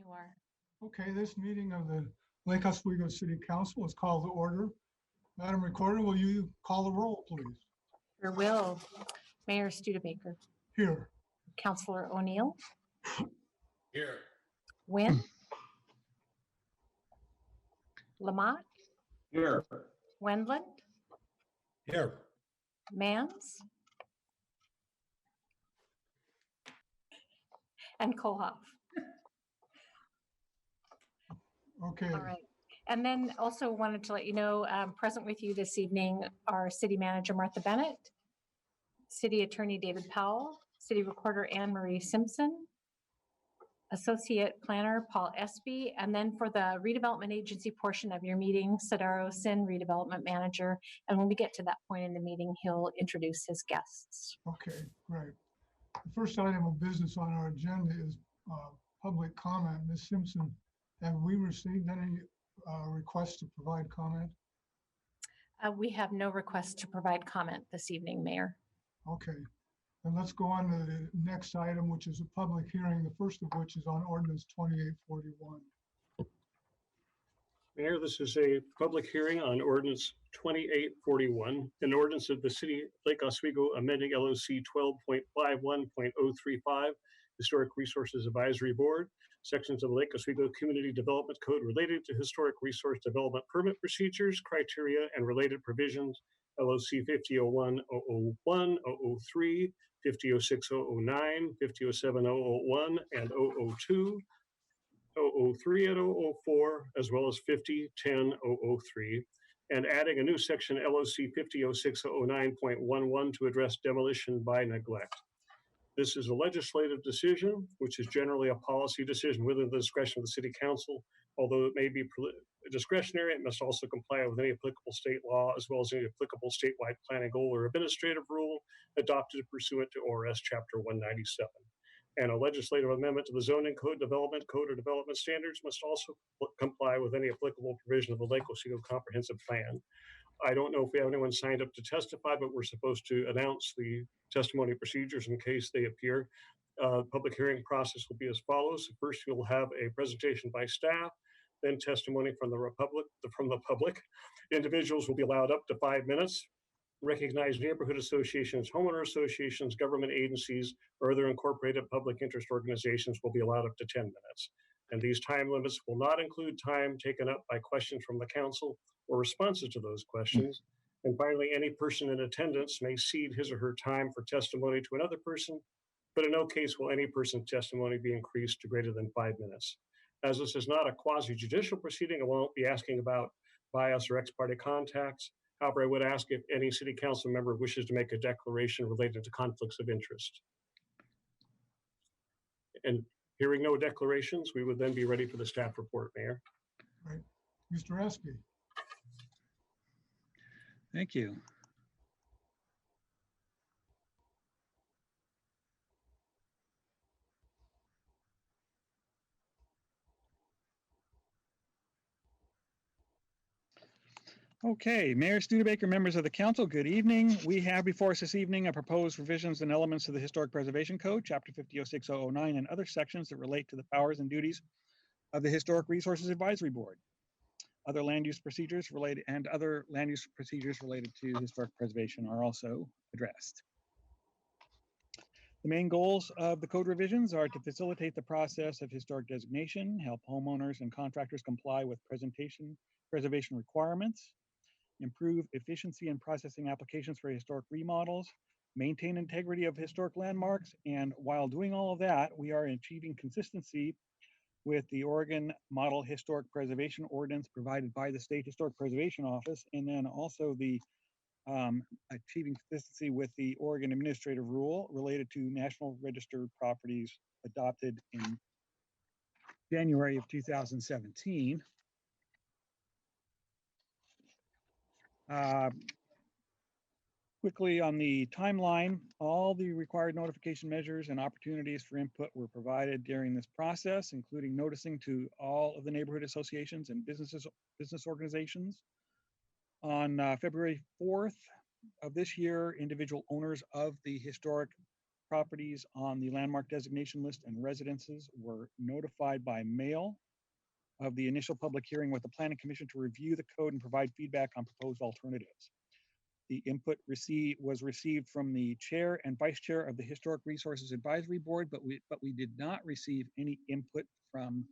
you are. Okay, this meeting of the Lake Oswego City Council is called to order. Madam Recorder, will you call the roll, please? Sure will. Mayor Studebaker. Here. Councilor O'Neill. Here. Wynn. Lamont. Here. Wendland. Here. Mans. And Kohoff. Okay. All right. And then also wanted to let you know, present with you this evening are City Manager Martha Bennett, City Attorney David Powell, City Recorder Anne Marie Simpson, Associate Planner Paul Espy, and then for the redevelopment agency portion of your meeting, Sadaro Sin, Redevelopment Manager. And when we get to that point in the meeting, he'll introduce his guests. Okay, great. The first item of business on our agenda is public comment. Ms. Simpson, have we received any requests to provide comment? We have no requests to provide comment this evening, Mayor. Okay, then let's go on to the next item, which is a public hearing, the first of which is on Ordinance 2841. Mayor, this is a public hearing on Ordinance 2841, an ordinance of the City of Lake Oswego amending LOC 12.51.035, Historic Resources Advisory Board, sections of the Lake Oswego Community Development Code related to historic resource development permit procedures, criteria, and related provisions, LOC 5001-001, 003, 5006-009, 5070-001, and 002, 003 and 004, as well as 5010-003, and adding a new section LOC 5006-009.11 to address demolition by neglect. This is a legislative decision, which is generally a policy decision within the discretion of the City Council. Although it may be discretionary, it must also comply with any applicable state law, as well as any applicable statewide planning goal or administrative rule adopted pursuant to ORS Chapter 197. And a legislative amendment to the zoning code, development code, or development standards must also comply with any applicable provision of the Lake Oswego Comprehensive Plan. I don't know if we have anyone signed up to testify, but we're supposed to announce the testimony procedures in case they appear. Public hearing process will be as follows. First, you'll have a presentation by staff, then testimony from the public. Individuals will be allowed up to 5 minutes. Recognized neighborhood associations, homeowner associations, government agencies, or other incorporated public interest organizations will be allowed up to 10 minutes. And these time limits will not include time taken up by questions from the council or responses to those questions. And finally, any person in attendance may cede his or her time for testimony to another person, but in no case will any person's testimony be increased to greater than 5 minutes. As this is not a quasi-judicial proceeding, I won't be asking about bias or ex parte contacts. However, I would ask if any city council member wishes to make a declaration related to conflicts of interest. And hearing no declarations, we would then be ready for the staff report, Mayor. Right. Mr. Espy. Thank you. Okay, Mayor Studebaker, members of the council, good evening. We have before us this evening a proposed revisions and elements of the Historic Preservation Code, Chapter 5006-009, and other sections that relate to the powers and duties of the Historic Resources Advisory Board. Other land use procedures related to historic preservation are also addressed. The main goals of the code revisions are to facilitate the process of historic designation, help homeowners and contractors comply with preservation requirements, improve efficiency in processing applications for historic remodels, maintain integrity of historic landmarks, and while doing all of that, we are achieving consistency with the Oregon Model Historic Preservation Ordinance provided by the State Historic Preservation Office, and then also the achieving consistency with the Oregon Administrative Rule related to National Register properties adopted in January of 2017. Quickly on the timeline, all the required notification measures and opportunities for input were provided during this process, including noticing to all of the neighborhood associations and business organizations. On February 4th of this year, individual owners of the historic properties on the landmark designation list and residences were notified by mail of the initial public hearing with the Planning Commission to review the code and provide feedback on proposed alternatives. The input was received from the chair and vice chair of the Historic Resources Advisory Board, but we did not receive any input from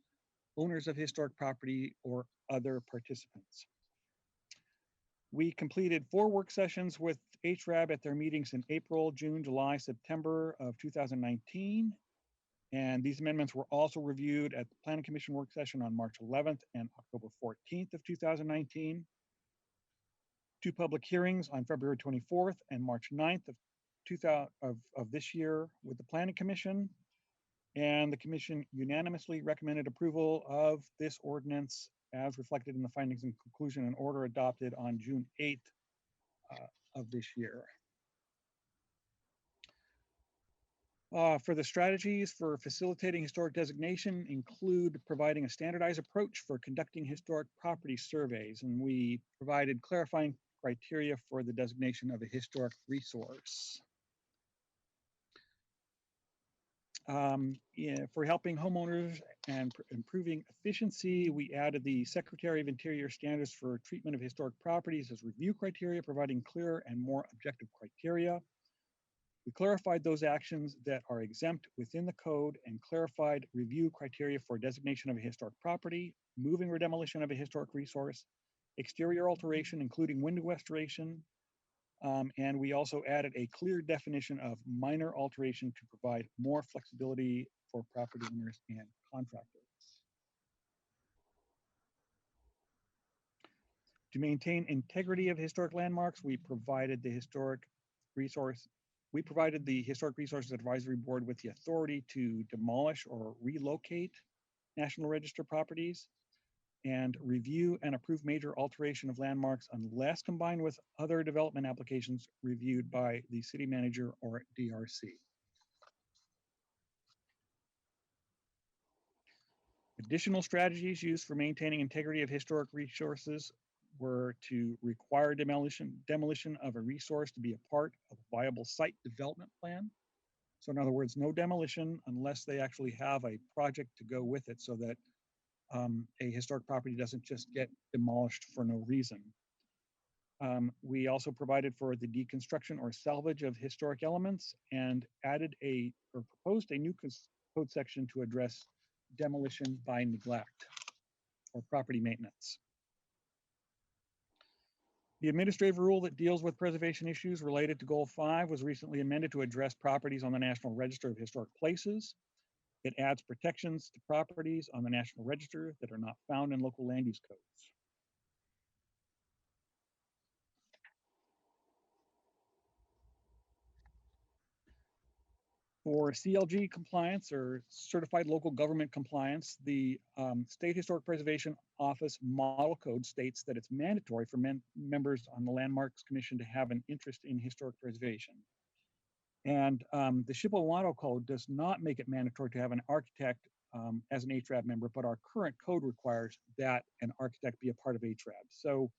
owners of historic property or other participants. We completed 4 work sessions with HRAB at their meetings in April, June, July, September of 2019. And these amendments were also reviewed at the Planning Commission work session on March 11th and October 14th of 2019. 2 public hearings on February 24th and March 9th of this year with the Planning Commission. And the Commission unanimously recommended approval of this ordinance as reflected in the findings and conclusion and order adopted on June 8th of this year. For the strategies for facilitating historic designation include providing a standardized approach for conducting historic property surveys, and we provided clarifying criteria for the designation of a historic resource. For helping homeowners and improving efficiency, we added the Secretary of Interior standards for treatment of historic properties as review criteria, providing clearer and more objective criteria. We clarified those actions that are exempt within the code and clarified review criteria for designation of a historic property, moving or demolition of a historic resource, exterior alteration, including window restoration, and we also added a clear definition of minor alteration to provide more flexibility for property owners and contractors. To maintain integrity of historic landmarks, we provided the Historic Resources Advisory Board with the authority to demolish or relocate National Register properties and review and approve major alteration of landmarks unless combined with other development applications reviewed by the city manager or DRC. Additional strategies used for maintaining integrity of historic resources were to require demolition of a resource to be a part of a viable site development plan. So in other words, no demolition unless they actually have a project to go with it so that a historic property doesn't just get demolished for no reason. We also provided for the deconstruction or salvage of historic elements and proposed a new code section to address demolition by neglect or property maintenance. The administrative rule that deals with preservation issues related to Goal 5 was recently amended to address properties on the National Register of Historic Places. It adds protections to properties on the National Register that are not found in local land use codes. For CLG compliance or certified local government compliance, the State Historic Preservation Office Model Code states that it's mandatory for members on the Landmarks Commission to have an interest in historic preservation. And the SHPO Model Code does not make it mandatory to have an architect as an HRAB member, but our current code requires that an architect be a part of HRAB. So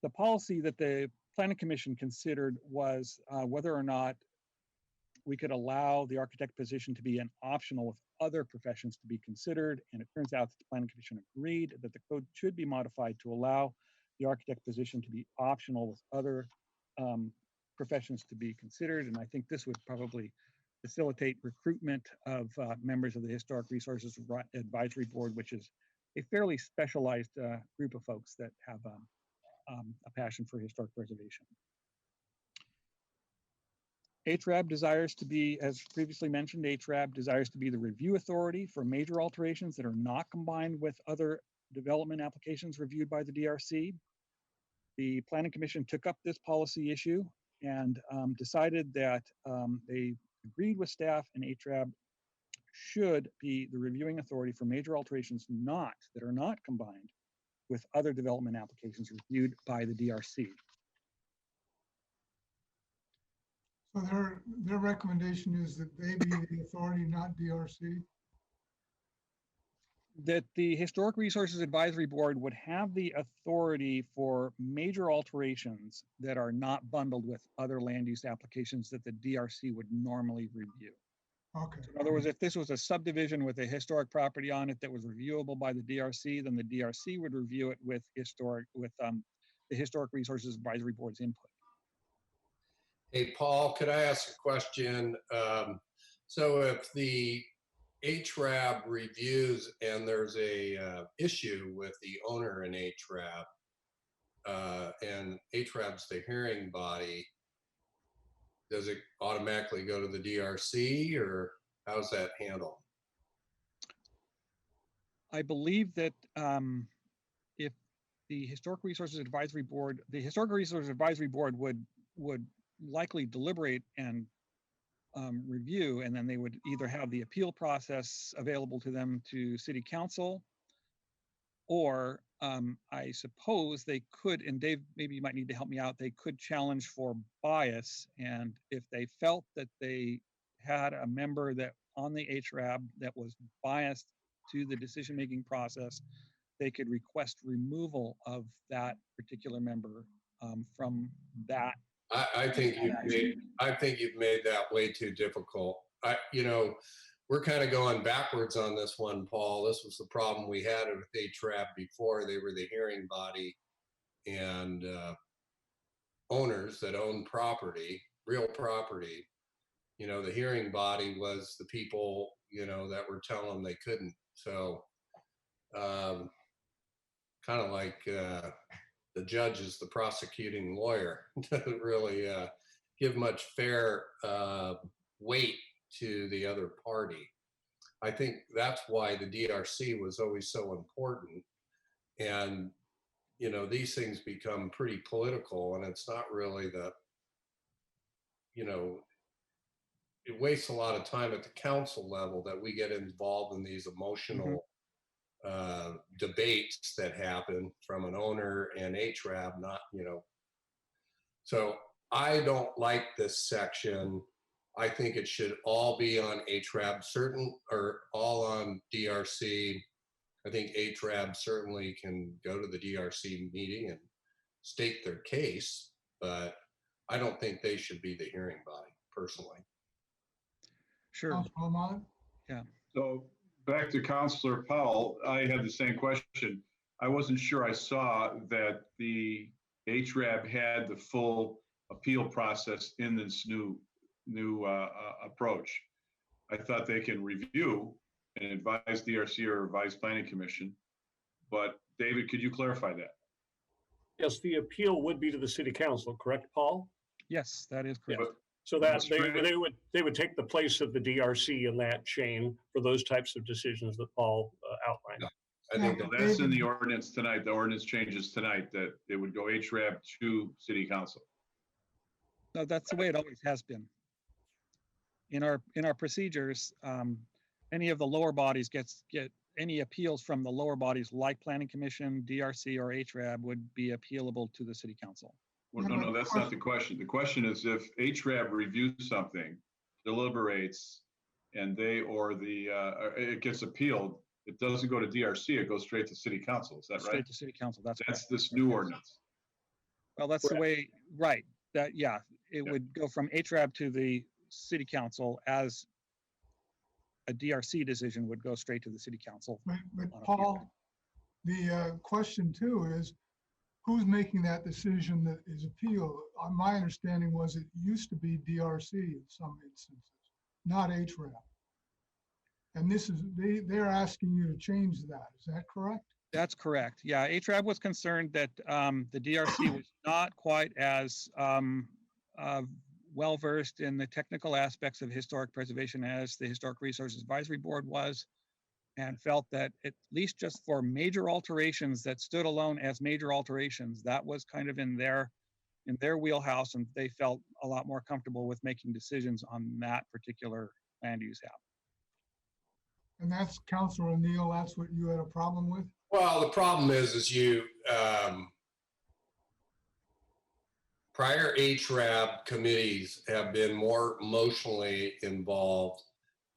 the policy that the Planning Commission considered was whether or not we could allow the architect position to be an optional with other professions to be considered. And it turns out that the Planning Commission agreed that the code should be modified to allow the architect position to be optional with other professions to be considered. And I think this would probably facilitate recruitment of members of the Historic Resources Advisory Board, which is a fairly specialized group of folks that have a passion for historic preservation. HRAB desires to be, as previously mentioned, HRAB desires to be the review authority for major alterations that are not combined with other development applications reviewed by the DRC. The Planning Commission took up this policy issue and decided that they agreed with staff and HRAB should be the reviewing authority for major alterations that are not combined with other development applications reviewed by the DRC. So their recommendation is that they be the authority, not DRC? that the Historic Resources Advisory Board would have the authority for major alterations that are not bundled with other land use applications that the DRC would normally review. Okay. In other words, if this was a subdivision with a historic property on it that was reviewable by the DRC, then the DRC would review it with the Historic Resources Advisory Board's input. Hey, Paul, could I ask a question? So if the HRAB reviews and there's a issue with the owner in HRAB, and HRAB's the hearing body, does it automatically go to the DRC, or how's that handled? I believe that if the Historic Resources Advisory Board, would likely deliberate and review, and then they would either have the appeal process available to them to City Council, or I suppose they could, and Dave, maybe you might need to help me out, they could challenge for bias, and if they felt that they had a member that on the HRAB that was biased to the decision-making process, they could request removal of that particular member from that. I think you've made that way too difficult. We're kind of going backwards on this one, Paul. This was the problem we had with HRAB before. They were the hearing body, and owners that own property, real property. The hearing body was the people, that were telling them they couldn't. So kind of like the judge is the prosecuting lawyer, doesn't really give much fair weight to the other party. I think that's why the DRC was always so important. And, these things become pretty political, and it's not really it wastes a lot of time at the council level that we get involved in these emotional debates that happen from an owner and HRAB, not, So I don't like this section. I think it should all be on HRAB, or all on DRC. I think HRAB certainly can go to the DRC meeting and state their case, but I don't think they should be the hearing body, personally. Sure. Councilor Ahmad? So back to Councilor Powell, I had the same question. I wasn't sure I saw that the HRAB had the full appeal process in this new approach. I thought they can review and advise DRC or advise Planning Commission. But David, could you clarify that? Yes, the appeal would be to the City Council, correct, Paul? Yes, that is correct. So that That's right. they would take the place of the DRC in that chain for those types of decisions that Paul outlined. I think So that's in the ordinance tonight. The ordinance changes tonight that it would go HRAB to City Council. No, that's the way it always has been. In our procedures, any of the lower bodies get any appeals from the lower bodies like Planning Commission, DRC, or HRAB would be appealable to the City Council. Well, no, that's not the question. The question is if HRAB reviews something, deliberates, and it gets appealed, it doesn't go to DRC, it goes straight to City Council. Is that right? Straight to City Council, that's correct. This new ordinance. Well, that's the way, right, it would go from HRAB to the City Council, as a DRC decision would go straight to the City Council. But on Paul, the question too is, who's making that decision that is appealed? My understanding was it used to be DRC in some instances, not HRAB. And they're asking you to change that. Is that correct? That's correct. Yeah, HRAB was concerned that the DRC was not quite as well-versed in the technical aspects of historic preservation as the Historic Resources Advisory Board was, and felt that at least just for major alterations that stood alone as major alterations, that was kind of in their wheelhouse, and they felt a lot more comfortable with making decisions on that particular land use app. And that's, Councilor O'Neill, that's what you had a problem with? Well, the problem is you, prior HRAB committees have been more emotionally involved.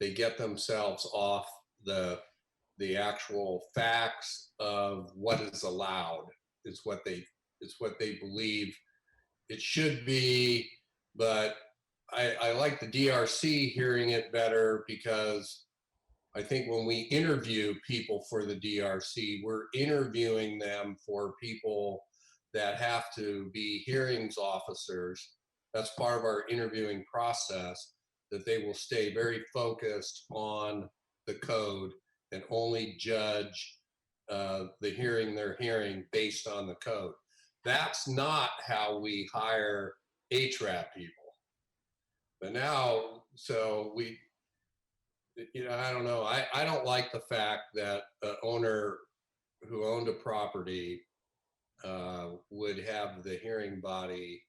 They get themselves off the the actual facts of what is allowed is what they believe it should be. But I like the DRC hearing it better, because I think when we interview people for the DRC, we're interviewing them for people that have to be hearings officers. That's part of our interviewing process, that they will stay very focused on the code and only judge the hearing they're hearing based on the code. That's not how we hire HRAP people. But now, so we, I don't know. I don't like the fact that an owner who owned a property would have the hearing body.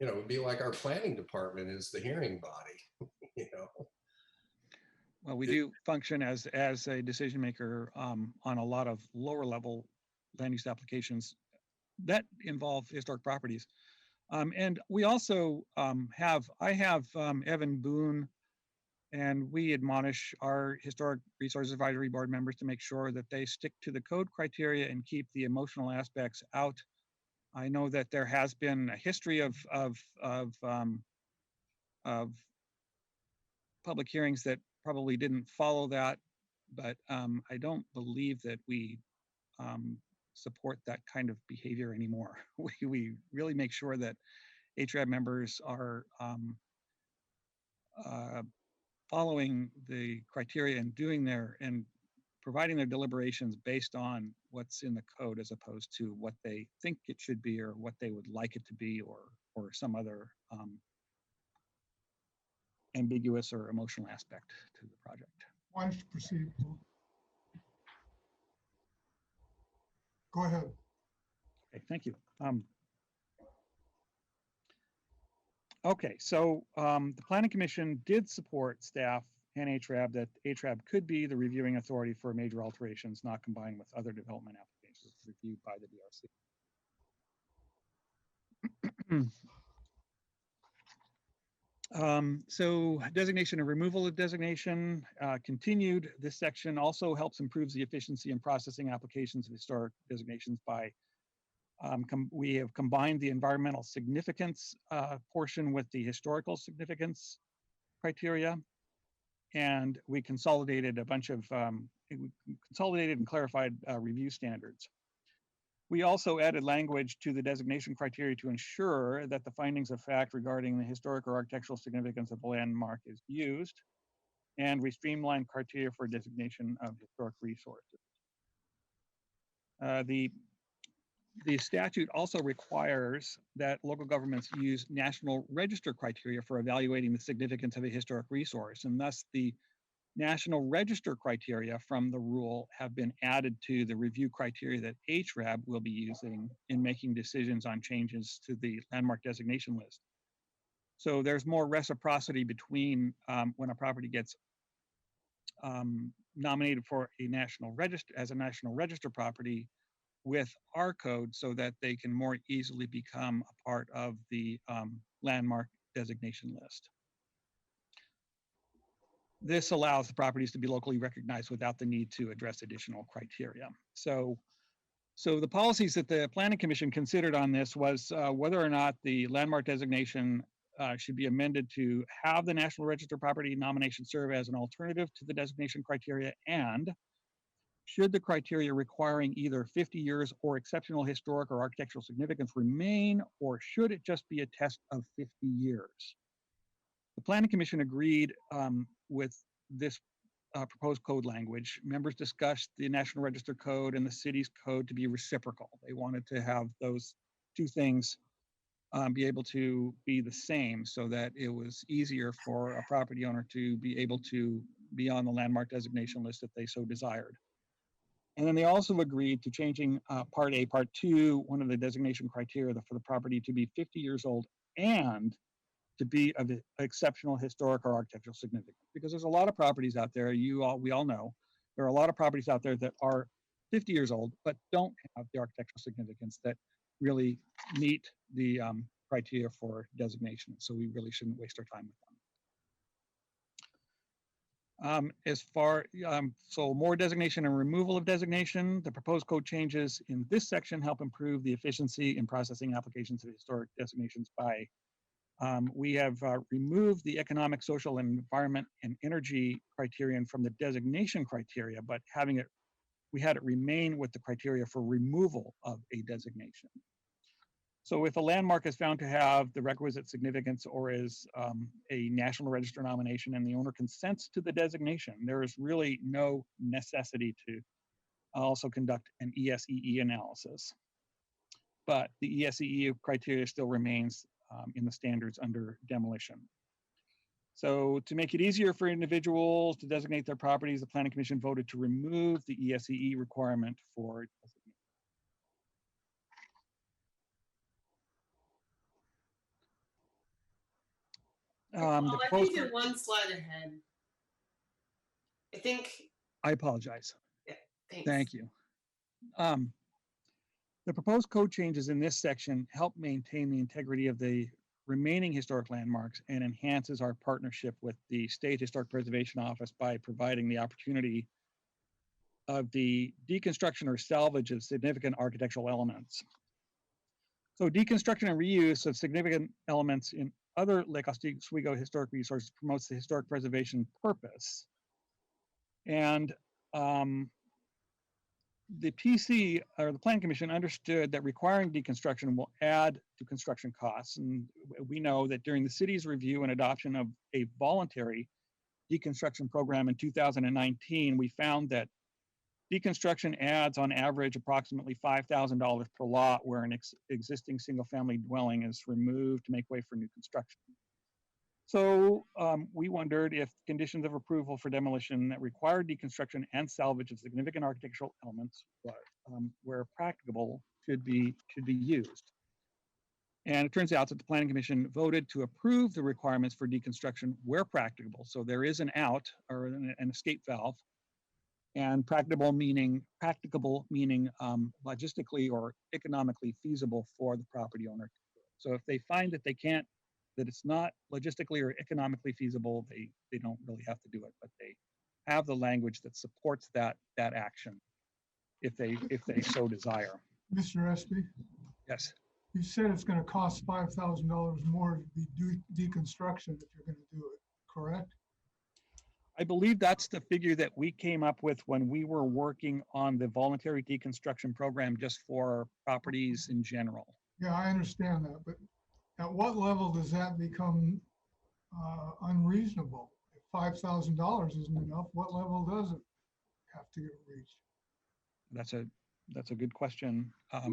It would be like our planning department is the hearing body. Well, we do function as a decision maker on a lot of lower level land use applications that involve historic properties. And we also I have Evan Boone, and we admonish our Historic Resources Advisory Board members to make sure that they stick to the code criteria and keep the emotional aspects out. I know that there has been a history of public hearings that probably didn't follow that, but I don't believe that we support that kind of behavior anymore. We really make sure that HRAB members are following the criteria and providing their deliberations based on what's in the code, as opposed to what they think it should be or what they would like it to be, or some other ambiguous or emotional aspect to the project. Why don't you proceed? Go ahead. Okay, thank you. Okay, so the Planning Commission did support staff and HRAB that HRAB could be the reviewing authority for major alterations not combined with other development applications reviewed by the DRC. So designation and removal of designation continued. This section also helps improve the efficiency in processing applications of historic designations by we have combined the environmental significance portion with the historical significance criteria, and we consolidated a bunch of consolidated and clarified review standards. We also added language to the designation criteria to ensure that the findings of fact regarding the historic or architectural significance of the landmark is used, and we streamlined criteria for designation of historic resources. The statute also requires that local governments use National Register criteria for evaluating the significance of a historic resource, and thus the National Register criteria from the rule have been added to the review criteria that HRAB will be using in making decisions on changes to the landmark designation list. So there's more reciprocity between when a property gets nominated for a National Register as a National Register property with our code, so that they can more easily become a part of the landmark designation list. This allows the properties to be locally recognized without the need to address additional criteria. So the policies that the Planning Commission considered on this was whether or not the landmark designation should be amended to have the National Register property nomination serve as an alternative to the designation criteria, and should the criteria requiring either 50 years or exceptional historic or architectural significance remain, or should it just be a test of 50 years? The Planning Commission agreed with this proposed code language. Members discussed the National Register Code and the city's code to be reciprocal. They wanted to have those two things be able to be the same, so that it was easier for a property owner to be able to be on the landmark designation list if they so desired. And then they also agreed to changing Part A, Part 2, one of the designation criteria for the property to be 50 years old and to be of exceptional historic or architectural significance. Because there's a lot of properties out there, we all know, there are a lot of properties out there that are 50 years old, but don't have the architectural significance that really meet the criteria for designation. So we really shouldn't waste our time with them. So more designation and removal of designation. The proposed code changes in this section help improve the efficiency in processing applications of historic designations by we have removed the economic, social, and environment and energy criterion from the designation criteria, but we had it remain with the criteria for removal of a designation. So if a landmark is found to have the requisite significance or is a National Register nomination and the owner consents to the designation, there is really no necessity to also conduct an ESEE analysis. But the ESEE criteria still remains in the standards under demolition. So to make it easier for individuals to designate their properties, the Planning Commission voted to remove the ESEE requirement for designation. I think you're one slide ahead. I think. I apologize. Yeah, thanks. Thank you. The proposed code changes in this section help maintain the integrity of the remaining historic landmarks and enhances our partnership with the State Historic Preservation Office by providing the opportunity of the deconstruction or salvage of significant architectural elements. So deconstruction and reuse of significant elements in other Lake Oswego historic resources promotes the historic preservation purpose. And the PC or the Plan Commission understood that requiring deconstruction will add to construction costs. And we know that during the city's review and adoption of a voluntary deconstruction program in 2019, we found that deconstruction adds on average approximately $5,000 per lot where an existing single family dwelling is removed to make way for new construction. So we wondered if conditions of approval for demolition that require deconstruction and salvage of significant architectural elements where practicable should be used. And it turns out that the Planning Commission voted to approve the requirements for deconstruction where practicable. So there is an out or an escape valve, and practicable meaning logistically or economically feasible for the property owner. So if they find that they can't, that it's not logistically or economically feasible, they don't really have to do it, but they have the language that supports that action if they so desire. Mr. Espy, Yes. you said it's going to cost $5,000 more to do deconstruction if you're going to do it, correct? I believe that's the figure that we came up with when we were working on the voluntary deconstruction program just for properties in general. Yeah, I understand that, but at what level does that become unreasonable? If $5,000 isn't enough, what level does it have to get reached? That's a good question. I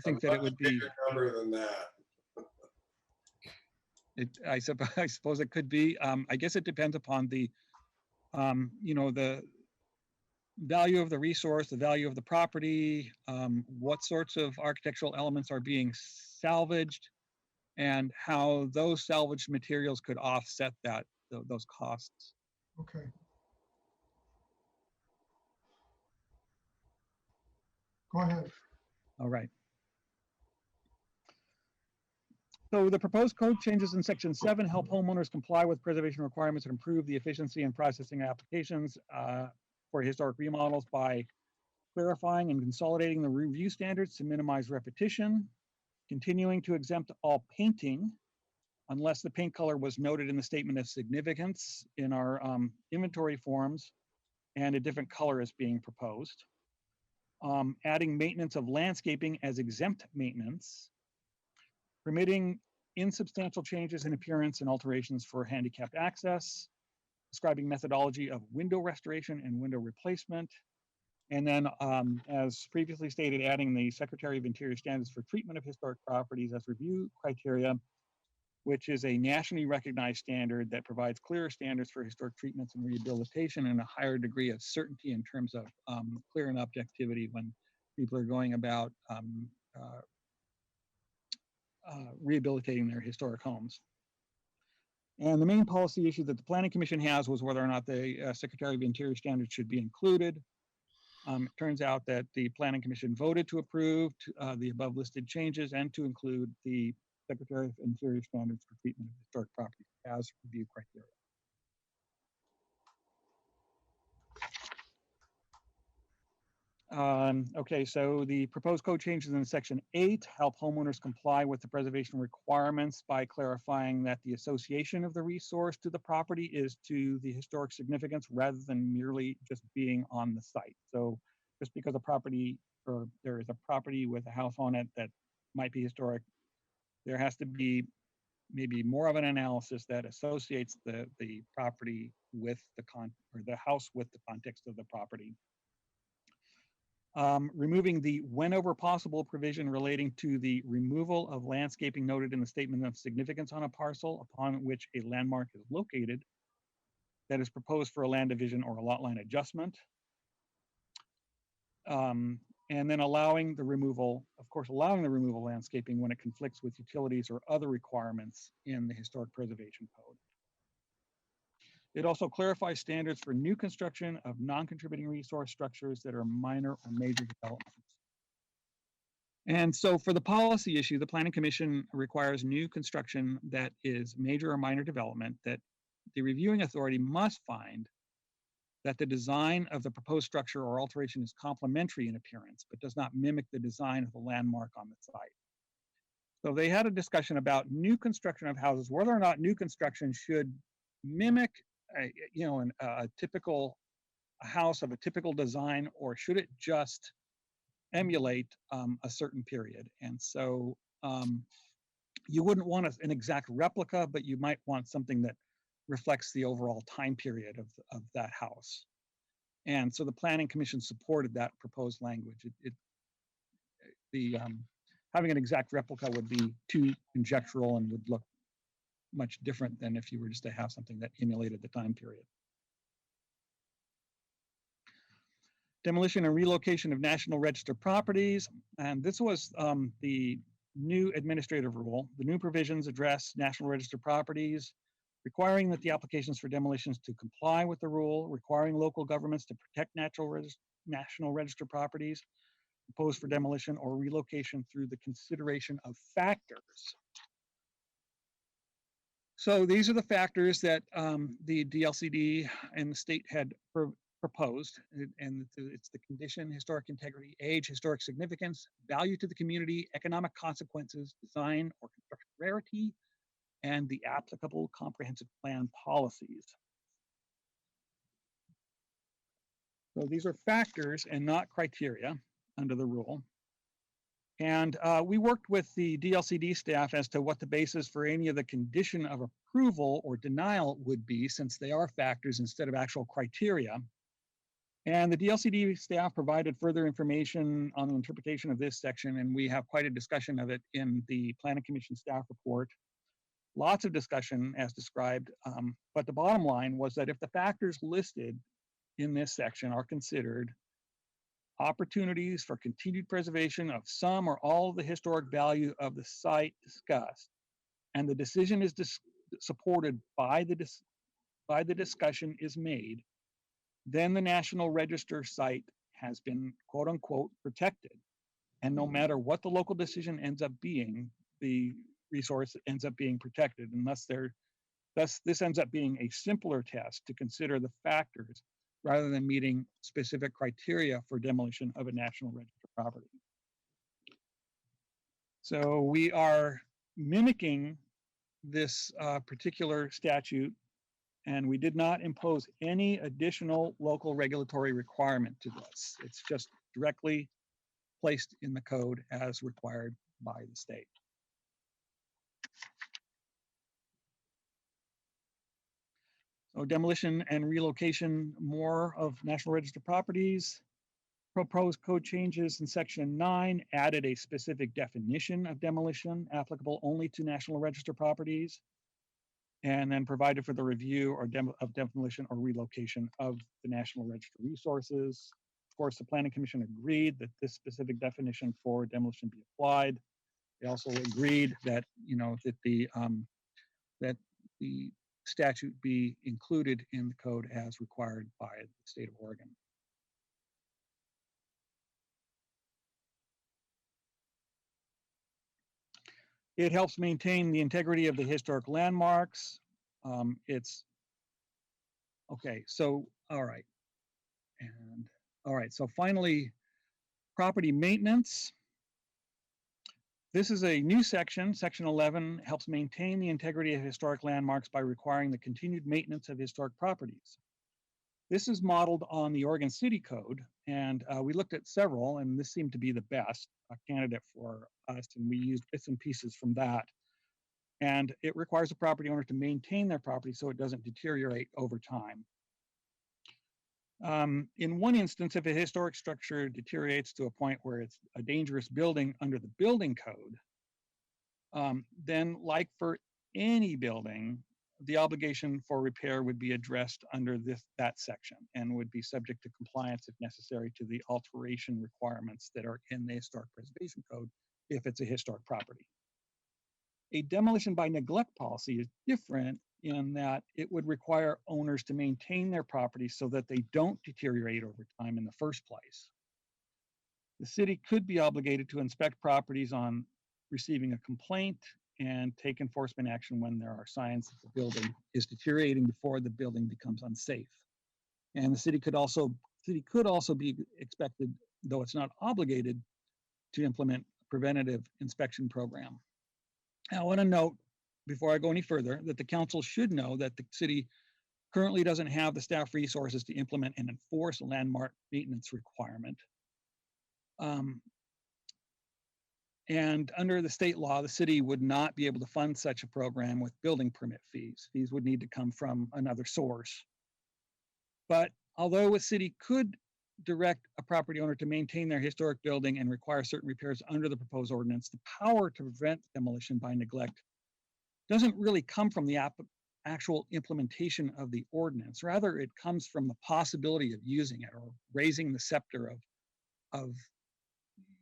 think A that it would be bigger number than that. I suppose it could be. I guess it depends upon the the value of the resource, the value of the property, what sorts of architectural elements are being salvaged, and how those salvaged materials could offset those costs. Okay. Go ahead. All right. So the proposed code changes in Section 7 help homeowners comply with preservation requirements and improve the efficiency in processing applications for historic remodels by clarifying and consolidating the review standards to minimize repetition, continuing to exempt all painting unless the paint color was noted in the statement of significance in our inventory forms and a different color is being proposed. Adding maintenance of landscaping as exempt maintenance, permitting insubstantial changes in appearance and alterations for handicapped access, describing methodology of window restoration and window replacement, and then, as previously stated, adding the Secretary of Interior standards for treatment of historic properties as review criteria, which is a nationally recognized standard that provides clearer standards for historic treatments and rehabilitation and a higher degree of certainty in terms of clear and objectivity when people are going about rehabilitating their historic homes. And the main policy issue that the Planning Commission has was whether or not the Secretary of Interior standards should be included. It turns out that the Planning Commission voted to approve the above listed changes and to include the Secretary of Interior standards for treatment of historic properties as review criteria. Okay, so the proposed code changes in section 8 help homeowners comply with the preservation requirements by clarifying that the association of the resource to the property is to the historic significance rather than merely just being on the site. So just because a property or there is a property with a house on it that might be historic, there has to be maybe more of an analysis that associates the property with the house with the context of the property. Removing the whenever possible provision relating to the removal of landscaping noted in the statement of significance on a parcel upon which a landmark is located that is proposed for a land division or a lot line adjustment. And then allowing the removal of landscaping when it conflicts with utilities or other requirements in the historic preservation code. It also clarifies standards for new construction of non-contributing resource structures that are minor or major developments. And so for the policy issue, the Planning Commission requires new construction that is major or minor development that the reviewing authority must find that the design of the proposed structure or alteration is complementary in appearance, but does not mimic the design of the landmark on the site. So they had a discussion about new construction of houses, whether or not new construction should mimic a typical house of a typical design, or should it just emulate a certain period. And so you wouldn't want an exact replica, but you might want something that reflects the overall time period of that house. And so the Planning Commission supported that proposed language. Having an exact replica would be too conjectural and would look much different than if you were just to have something that emulated the time period. Demolition and relocation of National Register properties. And this was the new administrative rule. The new provisions address National Register properties, requiring that the applications for demolitions to comply with the rule, requiring local governments to protect National Register properties proposed for demolition or relocation through the consideration of factors. So these are the factors that the DLCD and the state had proposed, and it's the condition, historic integrity, age, historic significance, value to the community, economic consequences, design or construction rarity, and the applicable comprehensive plan policies. So these are factors and not criteria under the rule. And we worked with the DLCD staff as to what the basis for any of the condition of approval or denial would be, since they are factors instead of actual criteria. And the DLCD staff provided further information on the interpretation of this section, and we have quite a discussion of it in the Planning Commission staff report. Lots of discussion as described, but the bottom line was that if the factors listed in this section are considered, opportunities for continued preservation of some or all of the historic value of the site discussed, and the decision is supported by the discussion is made, then the National Register site has been quote unquote protected. And no matter what the local decision ends up being, the resource ends up being protected, unless this ends up being a simpler test to consider the factors rather than meeting specific criteria for demolition of a National Register property. So we are mimicking this particular statute, and we did not impose any additional local regulatory requirement to this. It's just directly placed in the code as required by the state. So demolition and relocation more of National Register properties. Proposed code changes in section 9 added a specific definition of demolition applicable only to National Register properties, and then provided for the review of demolition or relocation of the National Register resources. Of course, the Planning Commission agreed that this specific definition for demolition be applied. They also agreed that that the statute be included in the code as required by the state of Oregon. It helps maintain the integrity of the historic landmarks. It's okay. So, all right. And all right. So finally, Property maintenance. This is a new section. Section 11 helps maintain the integrity of historic landmarks by requiring the continued maintenance of historic properties. This is modeled on the Oregon City Code, and we looked at several, and this seemed to be the best candidate for us, and we used bits and pieces from that. And it requires a property owner to maintain their property so it doesn't deteriorate over time. In one instance, if a historic structure deteriorates to a point where it's a dangerous building under the building code, then like for any building, the obligation for repair would be addressed under that section and would be subject to compliance if necessary to the alteration requirements that are in the Historic Preservation Code if it's a historic property. A demolition by neglect policy is different in that it would require owners to maintain their property so that they don't deteriorate over time in the first place. The city could be obligated to inspect properties on receiving a complaint and take enforcement action when there are signs that the building is deteriorating before the building becomes unsafe. And the city could also be expected, though it's not obligated, to implement a preventative inspection program. Now, I want to note, before I go any further, that the council should know that the city currently doesn't have the staff resources to implement and enforce a landmark maintenance requirement. And under the state law, the city would not be able to fund such a program with building permit fees. These would need to come from another source. But although a city could direct a property owner to maintain their historic building and require certain repairs under the proposed ordinance, the power to prevent demolition by neglect doesn't really come from the actual implementation of the ordinance. Rather, it comes from the possibility of using it or raising the scepter of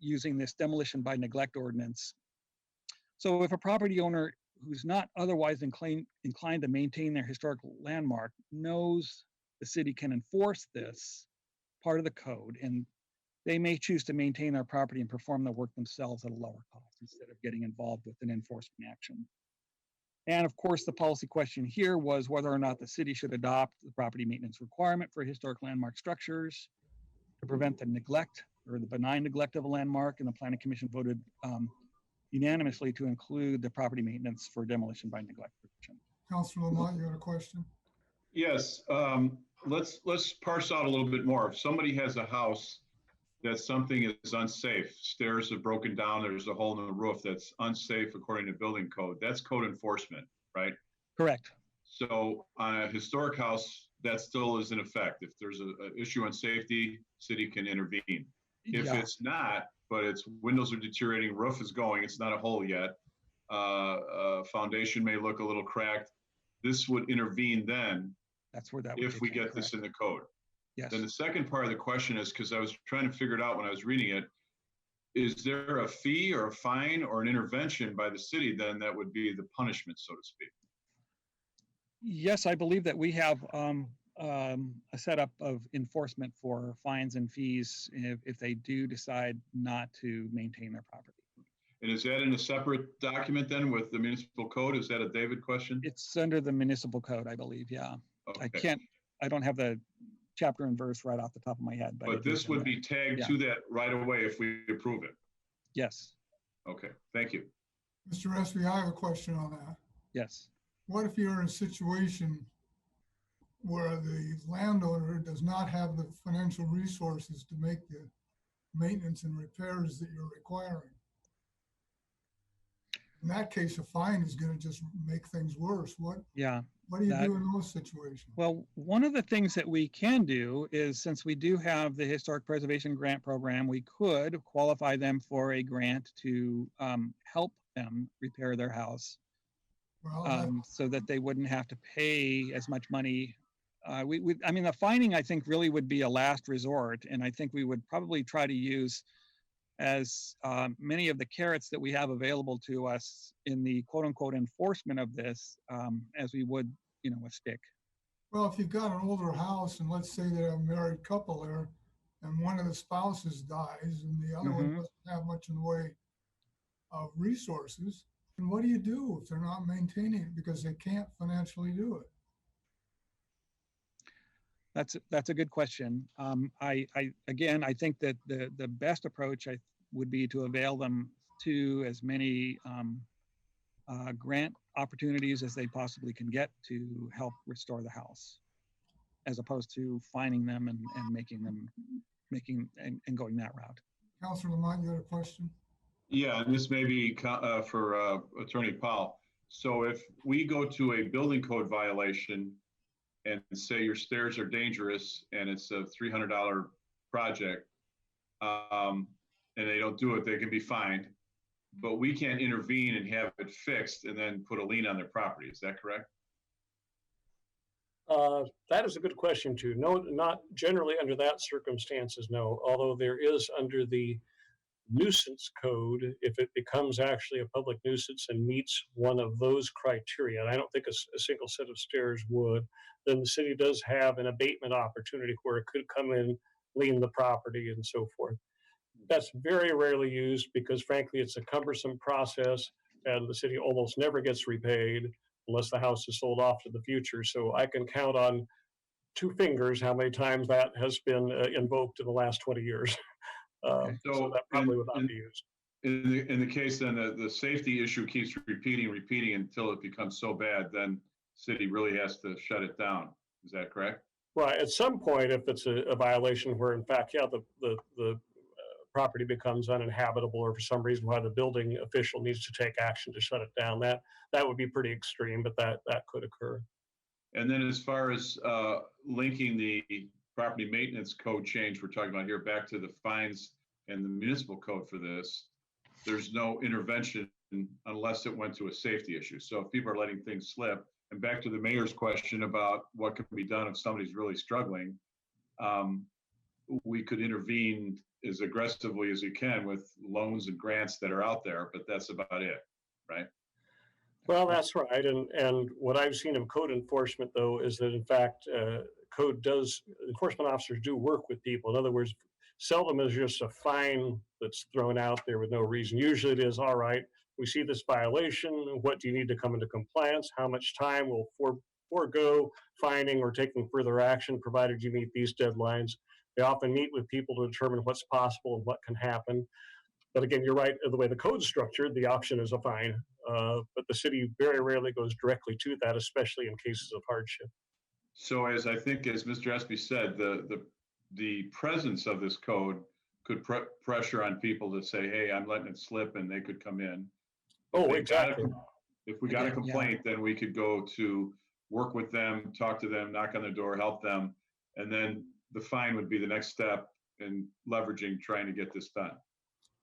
using this demolition by neglect ordinance. So if a property owner who's not otherwise inclined to maintain their historical landmark knows the city can enforce this part of the code, and they may choose to maintain their property and perform the work themselves at a lower cost instead of getting involved with an enforcement action. And of course, the policy question here was whether or not the city should adopt the property maintenance requirement for historic landmark structures to prevent the neglect or the benign neglect of a landmark, and the Planning Commission voted unanimously to include the property maintenance for demolition by neglect provision. Councilor Lamont, you had a question? Yes, let's parse out a little bit more. If somebody has a house that something is unsafe, stairs have broken down, there's a hole in the roof that's unsafe according to building code, that's code enforcement, right? Correct. So on a historic house, that still is in effect. If there's an issue on safety, city can intervene. If it's not, but it's windows are deteriorating, roof is going, it's not a hole yet, foundation may look a little cracked, this would intervene then. That's where that would if we get this in the code. Yes. Then the second part of the question is, because I was trying to figure it out when I was reading it, is there a fee or a fine or an intervention by the city then that would be the punishment, so to speak? Yes, I believe that we have a setup of enforcement for fines and fees if they do decide not to maintain their property. And is that in a separate document then with the municipal code? Is that a David question? It's under the municipal code, I believe, yeah. Okay. I don't have the chapter and verse right off the top of my head. But this would be tagged to that right away if we approve it? Yes. Okay, thank you. Mr. Espy, I have a question on that. Yes. What if you're in a situation where the landowner does not have the financial resources to make the maintenance and repairs that you're requiring? In that case, a fine is going to just make things worse. What do you do in those situations? Well, one of the things that we can do is, since we do have the Historic Preservation Grant Program, we could qualify them for a grant to help them repair their house, so that they wouldn't have to pay as much money. I mean, the fining, I think, really would be a last resort, and I think we would probably try to use as many of the carrots that we have available to us in the quote-unquote enforcement of this as we would, a stick. Well, if you've got an older house and let's say they're a married couple there and one of the spouses dies and the other one doesn't have much in the way of resources, then what do you do if they're not maintaining it because they can't financially do it? That's a good question. Again, I think that the best approach would be to avail them to as many grant opportunities as they possibly can get to help restore the house, as opposed to finding them and going that route. Councilor Lamont, you had a question? Yeah, and this may be for Attorney Powell. So if we go to a building code violation and say your stairs are dangerous and it's a $300 project, and they don't do it, they can be fined, but we can't intervene and have it fixed and then put a lien on their property. Is that correct? That is a good question too. No, not generally under that circumstances, no. Although there is under the nuisance code, if it becomes actually a public nuisance and meets one of those criteria, and I don't think a single set of stairs would, then the city does have an abatement opportunity where it could come in, lien the property and so forth. That's very rarely used because frankly, it's a cumbersome process and the city almost never gets repaid unless the house is sold off to the future. So I can count on 2 fingers how many times that has been invoked in the last 20 years. So that probably would not be used. In the case then, the safety issue keeps repeating until it becomes so bad, then city really has to shut it down. Is that correct? Right. At some point, if it's a violation where in fact, yeah, the property becomes uninhabitable or for some reason why the building official needs to take action to shut it down, that would be pretty extreme, but that could occur. And then as far as linking the property maintenance code change we're talking about here back to the fines and the municipal code for this, there's no intervention unless it went to a safety issue. So if people are letting things slip, and back to the mayor's question about what can be done if somebody's really struggling, we could intervene as aggressively as you can with loans and grants that are out there, but that's about it, right? Well, that's right. And what I've seen of code enforcement, though, is that in fact, enforcement officers do work with people. In other words, seldom is just a fine that's thrown out there with no reason. Usually it is, all right, we see this violation. What do you need to come into compliance? How much time will forego fining or taking further action, provided you meet these deadlines? They often meet with people to determine what's possible and what can happen. But again, you're right, the way the code's structured, the option is a fine. But the city very rarely goes directly to that, especially in cases of hardship. So as Mr. Espy said, the presence of this code could pressure on people to say, hey, I'm letting it slip, and they could come in. Oh, exactly. If we got a complaint, then we could go to work with them, talk to them, knock on their door, help them. And then the fine would be the next step in leveraging, trying to get this done.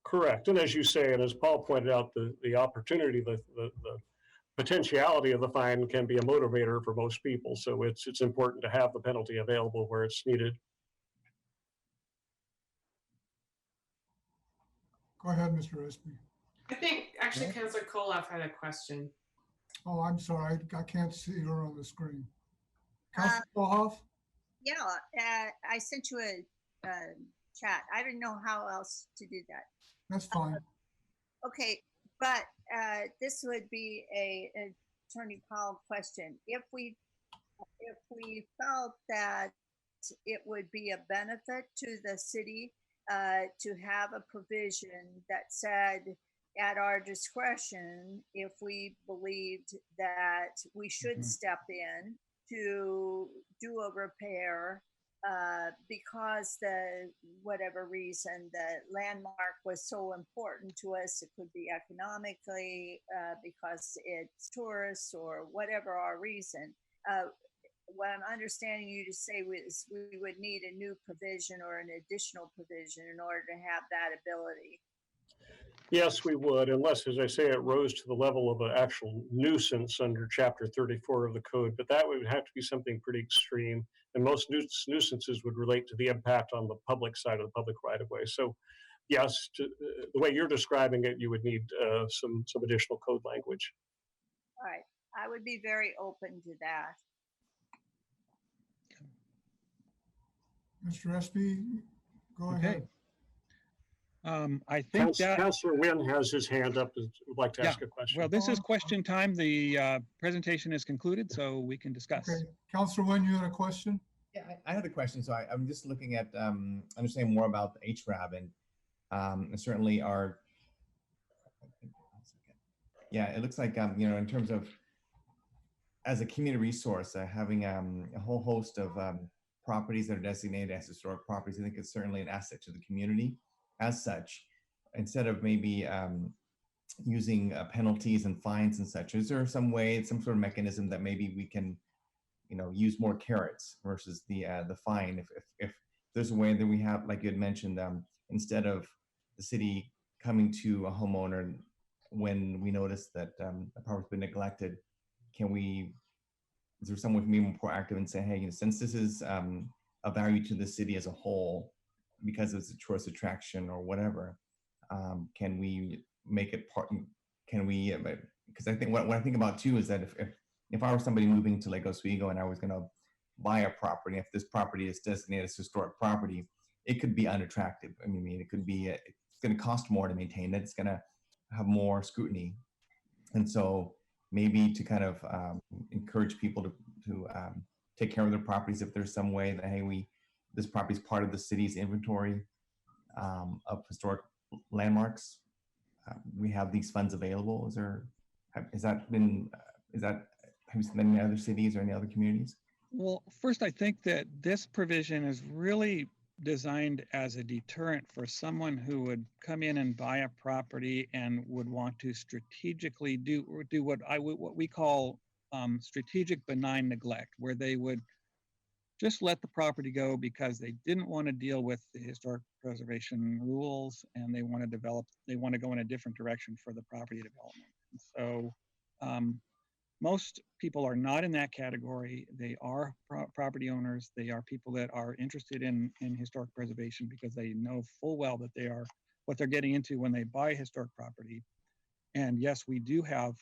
Correct. And as you say, and as Paul pointed out, the opportunity, the potentiality of the fine can be a motivator for most people. So it's important to have the penalty available where it's needed. Go ahead, Mr. Espy. I think actually Councilor Koloff had a question. Oh, I'm sorry. I can't see her on the screen. Councilor Koloff? Yeah, I sent you a chat. I didn't know how else to do that. That's fine. Okay, but this would be a Attorney Powell question. If we felt that it would be a benefit to the city to have a provision that said at our discretion, if we believed that we should step in to do a repair because whatever reason the landmark was so important to us, it could be economically, because it's tourists or whatever our reason. What I'm understanding you to say is we would need a new provision or an additional provision in order to have that ability. Yes, we would, unless, as I say, it rose to the level of an actual nuisance under Chapter 34 of the code. But that would have to be something pretty extreme. And most nuisances would relate to the impact on the public side of the public right-of-way. So, yes, the way you're describing it, you would need some additional code language. All right, I would be very open to that. Mr. Espy, go ahead. I think Councilor Wynn has his hand up and would like to ask a question. Well, this is question time. The presentation is concluded, so we can discuss. Okay, Councilor Wynn, you had a question? Yeah, I had a question. So I'm just looking at understanding more about the HRAB and certainly our. Yeah, it looks like in terms of as a community resource, having a whole host of properties that are designated as historic properties, I think it's certainly an asset to the community. As such, instead of maybe using penalties and fines and such, is there some way, some sort of mechanism that maybe we can, use more carrots versus the fine? If there's a way that we have, like you had mentioned, instead of the city coming to a homeowner when we notice that a property's been neglected, is there someone who can be more proactive and say, hey, since this is a value to the city as a whole, because it's a tourist attraction or whatever, can we make it part? Can we? Because I think what I think about too is that if I were somebody moving to Lake Oswego and I was going to buy a property, if this property is designated as historic property, it could be unattractive. I mean, it could be it's going to cost more to maintain it. It's going to have more scrutiny, and so maybe to kind of encourage people to take care of their properties, if there's some way that, hey, this property is part of the city's inventory of historic landmarks, we have these funds available. Have you seen that in any other cities or any other communities? Well, first, I think that this provision is really designed as a deterrent for someone who would come in and buy a property and would want to strategically do what we call strategic benign neglect, where they would just let the property go because they didn't want to deal with the historic preservation rules and they want to go in a different direction for the property development. And so most people are not in that category. They are property owners. They are people that are interested in historic preservation because they know full well that what they're getting into when they buy historic property. And yes, we do have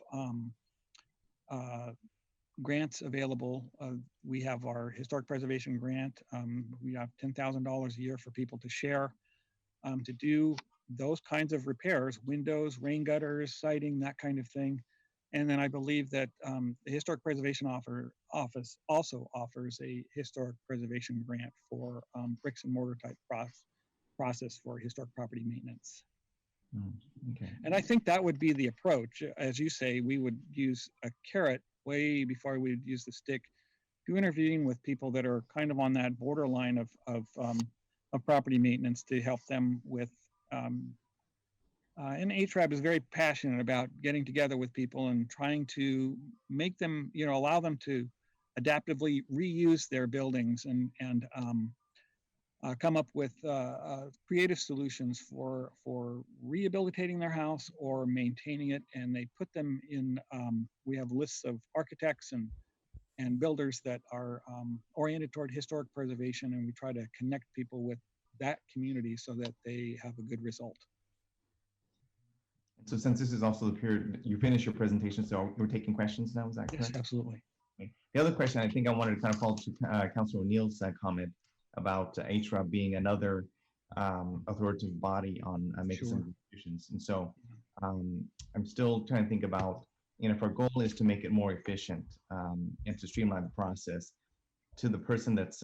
grants available. We have our historic preservation grant. We have $10,000 a year for people to share to do those kinds of repairs, windows, rain gutters, siding, that kind of thing. And then I believe that the Historic Preservation Office also offers a historic preservation grant for bricks and mortar type process for historic property maintenance. Okay. And I think that would be the approach. As you say, we would use a carrot way before we would use the stick to intervene with people that are kind of on that borderline of property maintenance to help them with and HRAB is very passionate about getting together with people and trying to make them, allow them to adaptively reuse their buildings and come up with creative solutions for rehabilitating their house or maintaining it. And they put them in, we have lists of architects and builders that are oriented toward historic preservation, and we try to connect people with that community so that they have a good result. So since this is also the period, you finished your presentation, so we're taking questions now, is that correct? Yes, absolutely. Okay. The other question, I think I wanted to kind of follow to Councilor O'Neill's comment about HRAB being another authoritative body on making some decisions. And so I'm still trying to think about, if our goal is to make it more efficient and to streamline the process to the person that's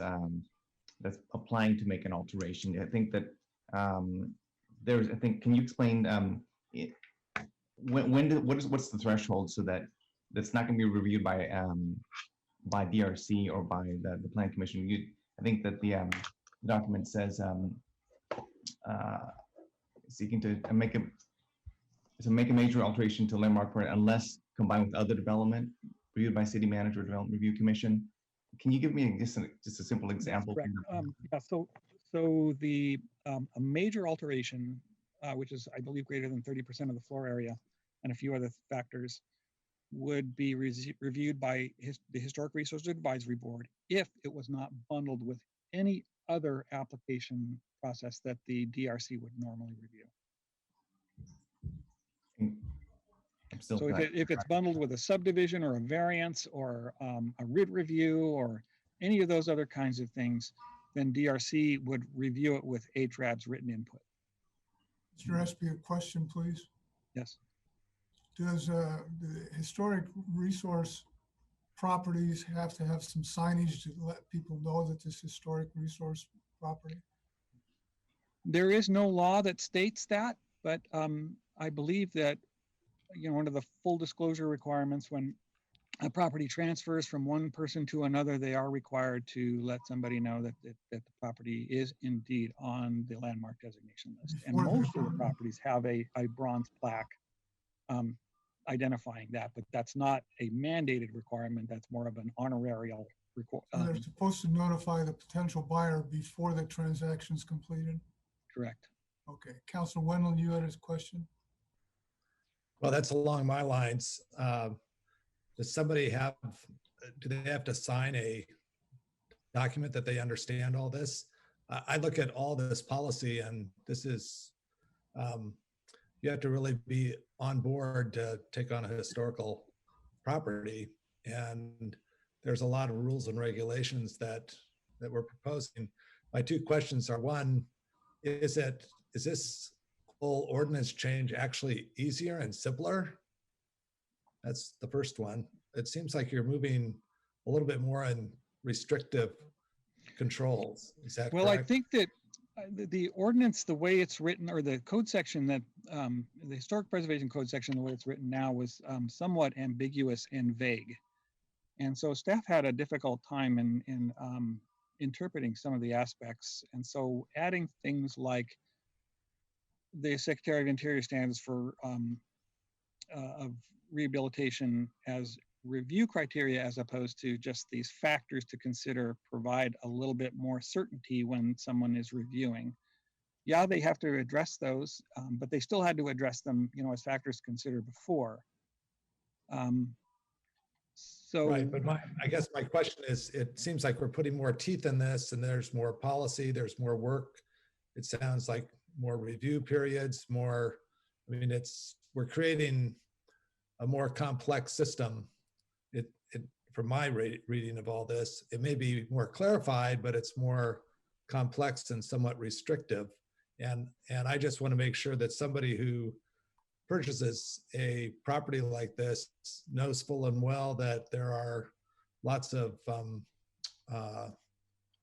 applying to make an alteration. I think that can you explain what's the threshold so that that's not going to be reviewed by DRC or by the Plan Commission? I think that the document says seeking to make a major alteration to landmark plan unless combined with other development reviewed by City Manager or Development Review Commission. Can you give me just a simple example? Yeah, so the a major alteration, which is, I believe, greater than 30% of the floor area and a few other factors, would be reviewed by the Historic Resource Advisory Board if it was not bundled with any other application process that the DRC would normally review. So if it's bundled with a subdivision or a variance or a RID review or any of those other kinds of things, then DRC would review it with HRAB's written input. Mr. Espy, a question, please. Yes. Does the Historic Resource properties have to have some signage to let people know that this historic resource property? There is no law that states that, but I believe that, one of the full disclosure requirements when a property transfers from one person to another, they are required to let somebody know that the property is indeed on the landmark designation list. And Before the- most of the properties have a bronze plaque identifying that, but that's not a mandated requirement. That's more of an honorarial So they're supposed to notify the potential buyer before the transaction's completed? correct. Okay, Councilor Wendell, you had a question? Well, that's along my lines. Does somebody do they have to sign a document that they understand all this? I look at all this policy and this is, you have to really be on board to take on a historical property. And there's a lot of rules and regulations that we're proposing. My two questions are, one, is this whole ordinance change actually easier and simpler? That's the first one. It seems like you're moving a little bit more in restrictive controls. Is that Well, correct? I think that the ordinance, the way it's written, or the code section that, the Historic Preservation Code section, the way it's written now was somewhat ambiguous and vague. And so staff had a difficult time in interpreting some of the aspects. And so adding things like the Secretary of Interior standards for of rehabilitation as review criteria, as opposed to just these factors to consider, provide a little bit more certainty when someone is reviewing. Yeah, they have to address those, but they still had to address them, as factors to consider before. So Right, but I guess my question is, it seems like we're putting more teeth in this and there's more policy, there's more work. It sounds like more review periods, we're creating a more complex system. From my reading of all this, it may be more clarified, but it's more complex and somewhat restrictive. And I just want to make sure that somebody who purchases a property like this knows full and well that there are lots of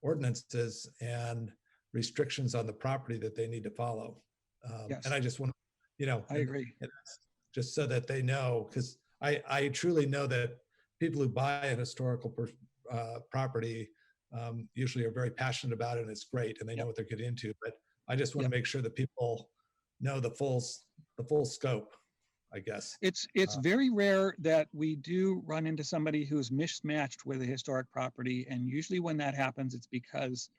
ordinances and restrictions on the property that they need to follow. Yes. And I just want to, I agree. just so that they know, because I truly know that people who buy an historical property usually are very passionate about it and it's great and they know what they're getting into. But I just want to make sure that people know the full scope, I guess. It's very rare that we do run into somebody who's mismatched with a historic property. And usually when that happens, it's because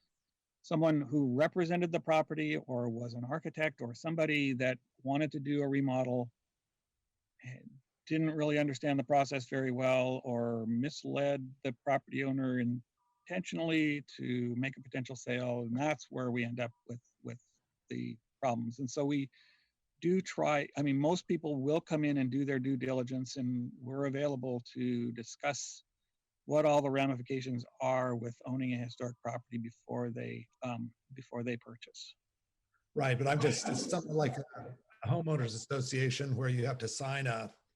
someone who represented the property or was an architect or somebody that wanted to do a remodel didn't really understand the process very well or misled the property owner intentionally to make a potential sale. And that's where we end up with the problems. And so we do try, most people will come in and do their due diligence, and we're available to discuss what all the ramifications are with owning a historic property before they purchase. Right, but it's something like a homeowners association where you have to sign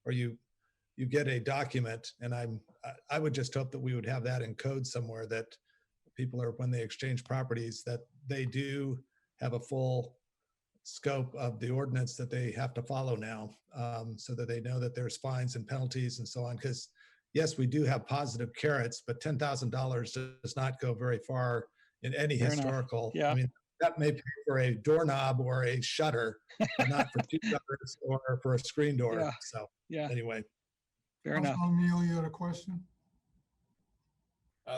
or you get a document, and I would just hope that we would have that in code somewhere, that people are, when they exchange properties, that they do have a full scope of the ordinance that they have to follow now, so that they know that there's fines and penalties and so on. Because yes, we do have positive carrots, but $10,000 does not go very far in any Fair enough. historical. Yeah. That may pay for a doorknob or a shutter, but not for two shutters or for a screen door. Yeah. So Yeah, anyway. fair enough. Councilor O'Neill, you had a question?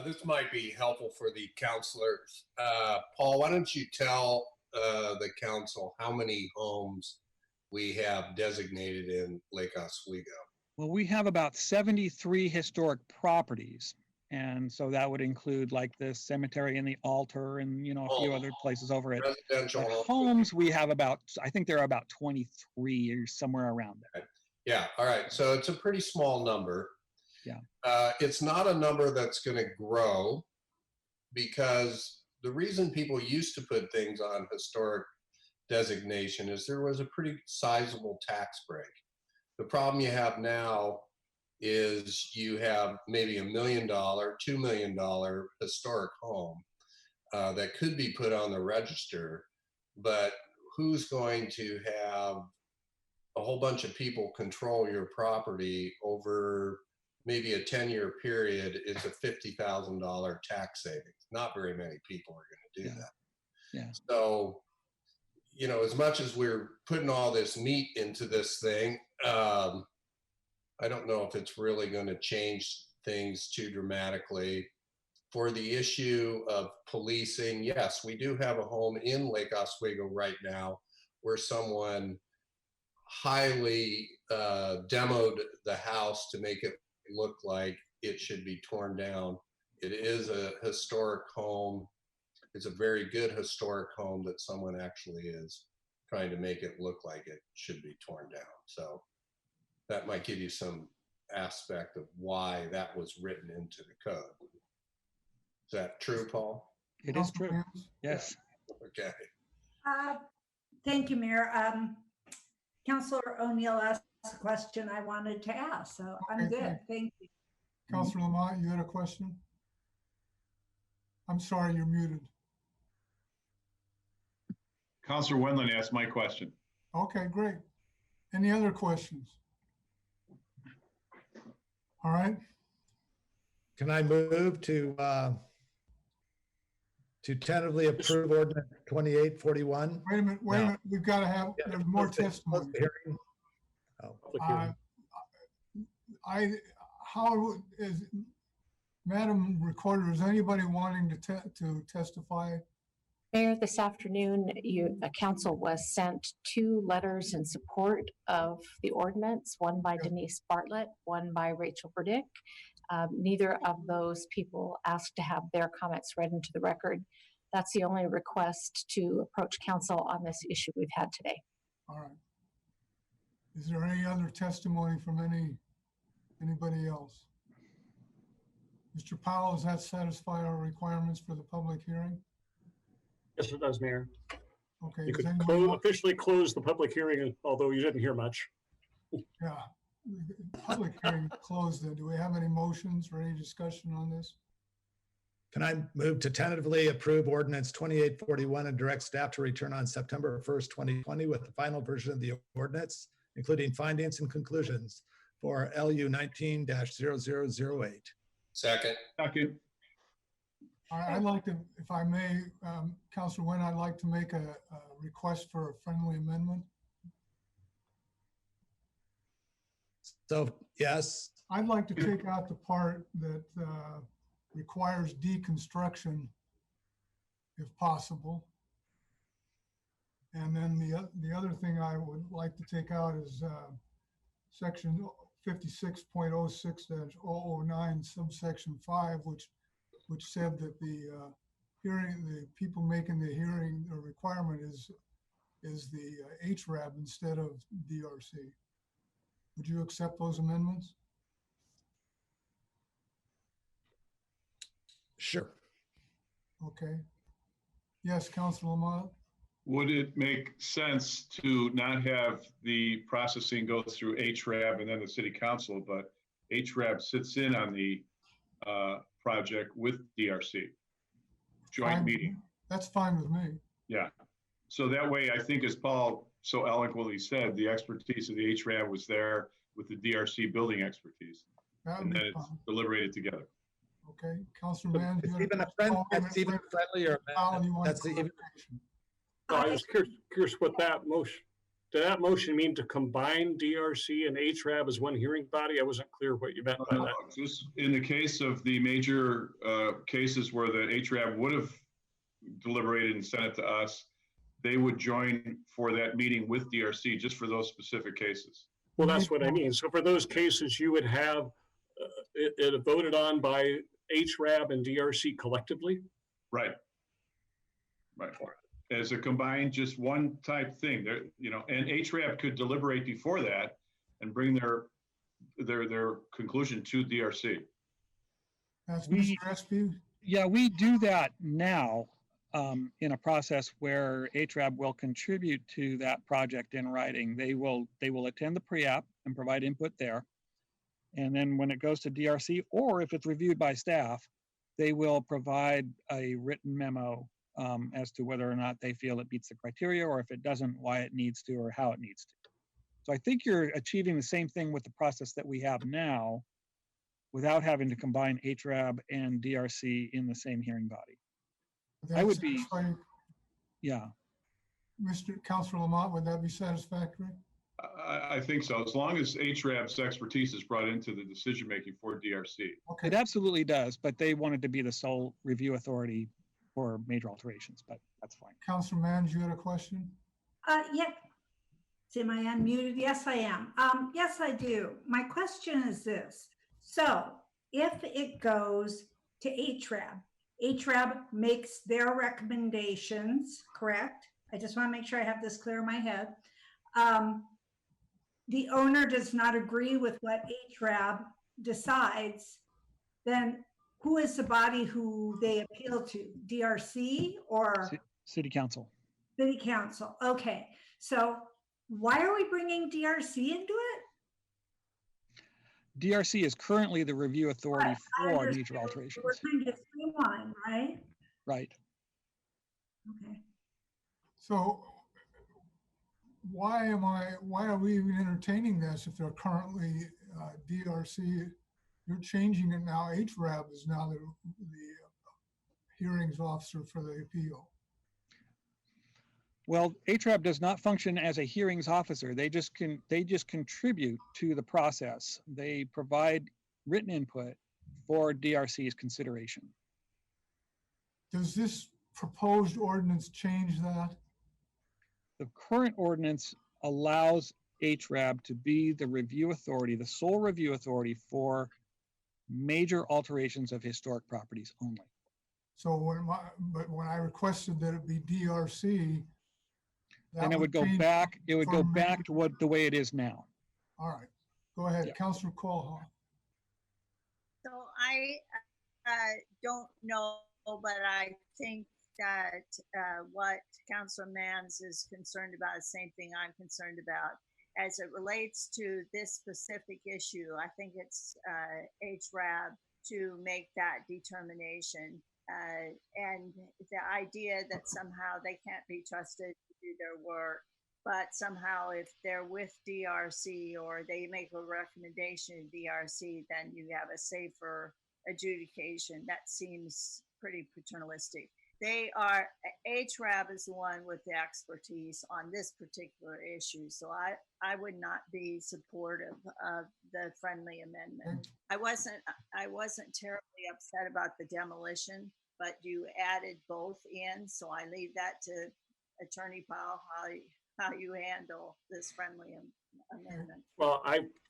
This might be helpful for the counselors. Paul, why don't you tell the council how many homes we have designated in Lake Oswego? Well, we have about 73 historic properties. And so that would include like the cemetery and the altar and, a few other places over it. Residential But homes, we have I think there are about 23 or somewhere around there. Yeah, all right. So it's a pretty small number. Yeah. It's not a number that's going to grow, because the reason people used to put things on historic designation is there was a pretty sizable tax break. The problem you have now is you have maybe $1 million, $2 million historic home that could be put on the register, but who's going to have a whole bunch of people control your property over maybe a 10-year period is a $50,000 tax savings. Not very many people are going to do that. Yeah. So, you know, as much as we're putting all this meat into this thing, I don't know if it's really going to change things too dramatically. For the issue of policing, yes, we do have a home in Lake Oswego right now where someone highly demoed the house to make it look like it should be torn down. It is a historic home. It's a very good historic home that someone actually is trying to make it look like it should be torn down. So that might give you some aspect of why that was written into the code. Is that true, Paul? It is true. Yes. Okay. Thank you, Mayor. Councilor O'Neill asked a question I wanted to ask, so I'm good. Thank you. Councilor Lamont, you had a question? I'm sorry, you're muted. Councilor Wendland asked my question. Okay, great. Any other questions? All right. Can I move to tentatively approve ordinance 2841? Wait a minute, we've got to have, Yeah, there's more close the testimony. hearing. Oh, Public hearing. How is, Madam Recorder, is anybody wanting to testify? Mayor, this afternoon, a council was sent 2 letters in support of the ordinance, one by Denise Bartlett, one by Rachel Burdick. Neither of those people asked to have their comments read into the record. That's the only request to approach council on this issue we've had today. All right. Is there any other testimony from anybody else? Mr. Powell, does that satisfy our requirements for the public hearing? Yes, it does, Mayor. Okay. You does could anybody want- officially close the public hearing, although you didn't hear much. Yeah. Public hearing closed then. Do we have any motions or any discussion on this? Can I move to tentatively approve ordinance 2841 and direct staff to return on September 1st, 2020 with the final version of the ordinance, including findings and conclusions for LU 19-0008? Second. Second. I'd like to, if I may, Councilor Nguyen, I'd like to make a request for a friendly amendment. So, yes. I'd like to take out the part that requires deconstruction if possible. And then the other thing I would like to take out is section 56.06-009 subsection 5, which said that the people making the hearing the requirement is the HRAB instead of DRC. Would you accept those amendments? Sure. Okay. Yes, Councilor Lamont. Would it make sense to not have the processing go through HRAB and then the city council, but HRAB sits in on the project with DRC? Joint meeting. That's fine with me. Yeah. So that way, I think as Paul so eloquently said, the expertise of the HRAB was there with the DRC building expertise. That would And be then it's fine. deliberated together. Okay, Councilor Mann. It's even a friend, that's even friendlier. That's even. No, I was curious what that motion, did that motion mean to combine DRC and HRAB as one hearing body? I wasn't clear what you meant by that. Just in the case of the major cases where the HRAB would have deliberated and sent it to us, they would join for that meeting with DRC just for those specific cases. Well, that's what I mean. So for those cases, you would have it voted on by HRAB and DRC collectively? Right. Right. As a combined, just one type thing there, you know, and HRAB could deliberate before that and bring their conclusion to DRC. That's Mr. Espy. Yeah, we do that now in a process where HRAB will contribute to that project in writing. They will attend the pre-app and provide input there. And then when it goes to DRC, or if it's reviewed by staff, they will provide a written memo as to whether or not they feel it meets the criteria, or if it doesn't, why it needs to, or how it needs to. So I think you're achieving the same thing with the process that we have now without having to combine HRAB and DRC in the same hearing body. I would be, yeah. Mr. Councilor Lamont, would that be satisfactory? I think so, as long as HRAB's expertise is brought into the decision-making for DRC. Okay. It absolutely does, but they wanted to be the sole review authority for major alterations, but that's fine. Councilor Mann, you had a question? Yeah. Am I unmuted? Yes, I am. Yes, I do. My question is this. So if it goes to HRAB, HRAB makes their recommendations, correct? I just want to make sure I have this clear in my head. The owner does not agree with what HRAB decides, then who is the body who they appeal to? DRC or City Council? City Council. Okay. So why are we bringing DRC into it? DRC is currently the review authority for major alterations. We're trying to streamline, right? Right. Okay. So why are we even entertaining this if they're currently DRC? You're changing it now. HRAB is now the hearings officer for the appeal. Well, HRAB does not function as a hearings officer. They just contribute to the process. They provide written input for DRC's consideration. Does this proposed ordinance change that? The current ordinance allows HRAB to be the review authority, the sole review authority for major alterations of historic properties only. So when I requested that it be DRC, and it would go back. It would go back to the way it is now. All right, go ahead, Yeah. Councilor Kohlhoff. So I don't know, but I think that what Councilor Mans is concerned about is the same thing I'm concerned about. As it relates to this specific issue, I think it's HRAB to make that determination. And the idea that somehow they can't be trusted to do their work, but somehow if they're with DRC or they make a recommendation to DRC, then you have a safer adjudication. That seems pretty paternalistic. HRAB is the one with the expertise on this particular issue. So I would not be supportive of the friendly amendment. I wasn't terribly upset about the demolition, but you added both in. So I leave that to Attorney Powell, how you handle this friendly amendment. Well,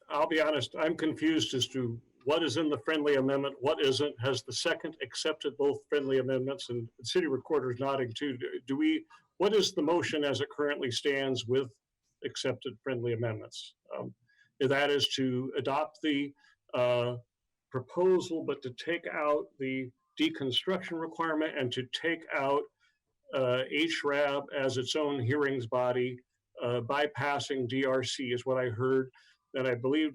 I'll be honest, I'm confused as to what is in the friendly amendment, what isn't. Has the second accepted both friendly amendments? And the city recorder is nodding too. What is the motion as it currently stands with accepted friendly amendments? That is to adopt the proposal, but to take out the deconstruction requirement and to take out HRAB as its own hearings body, bypassing DRC is what I heard. And I believe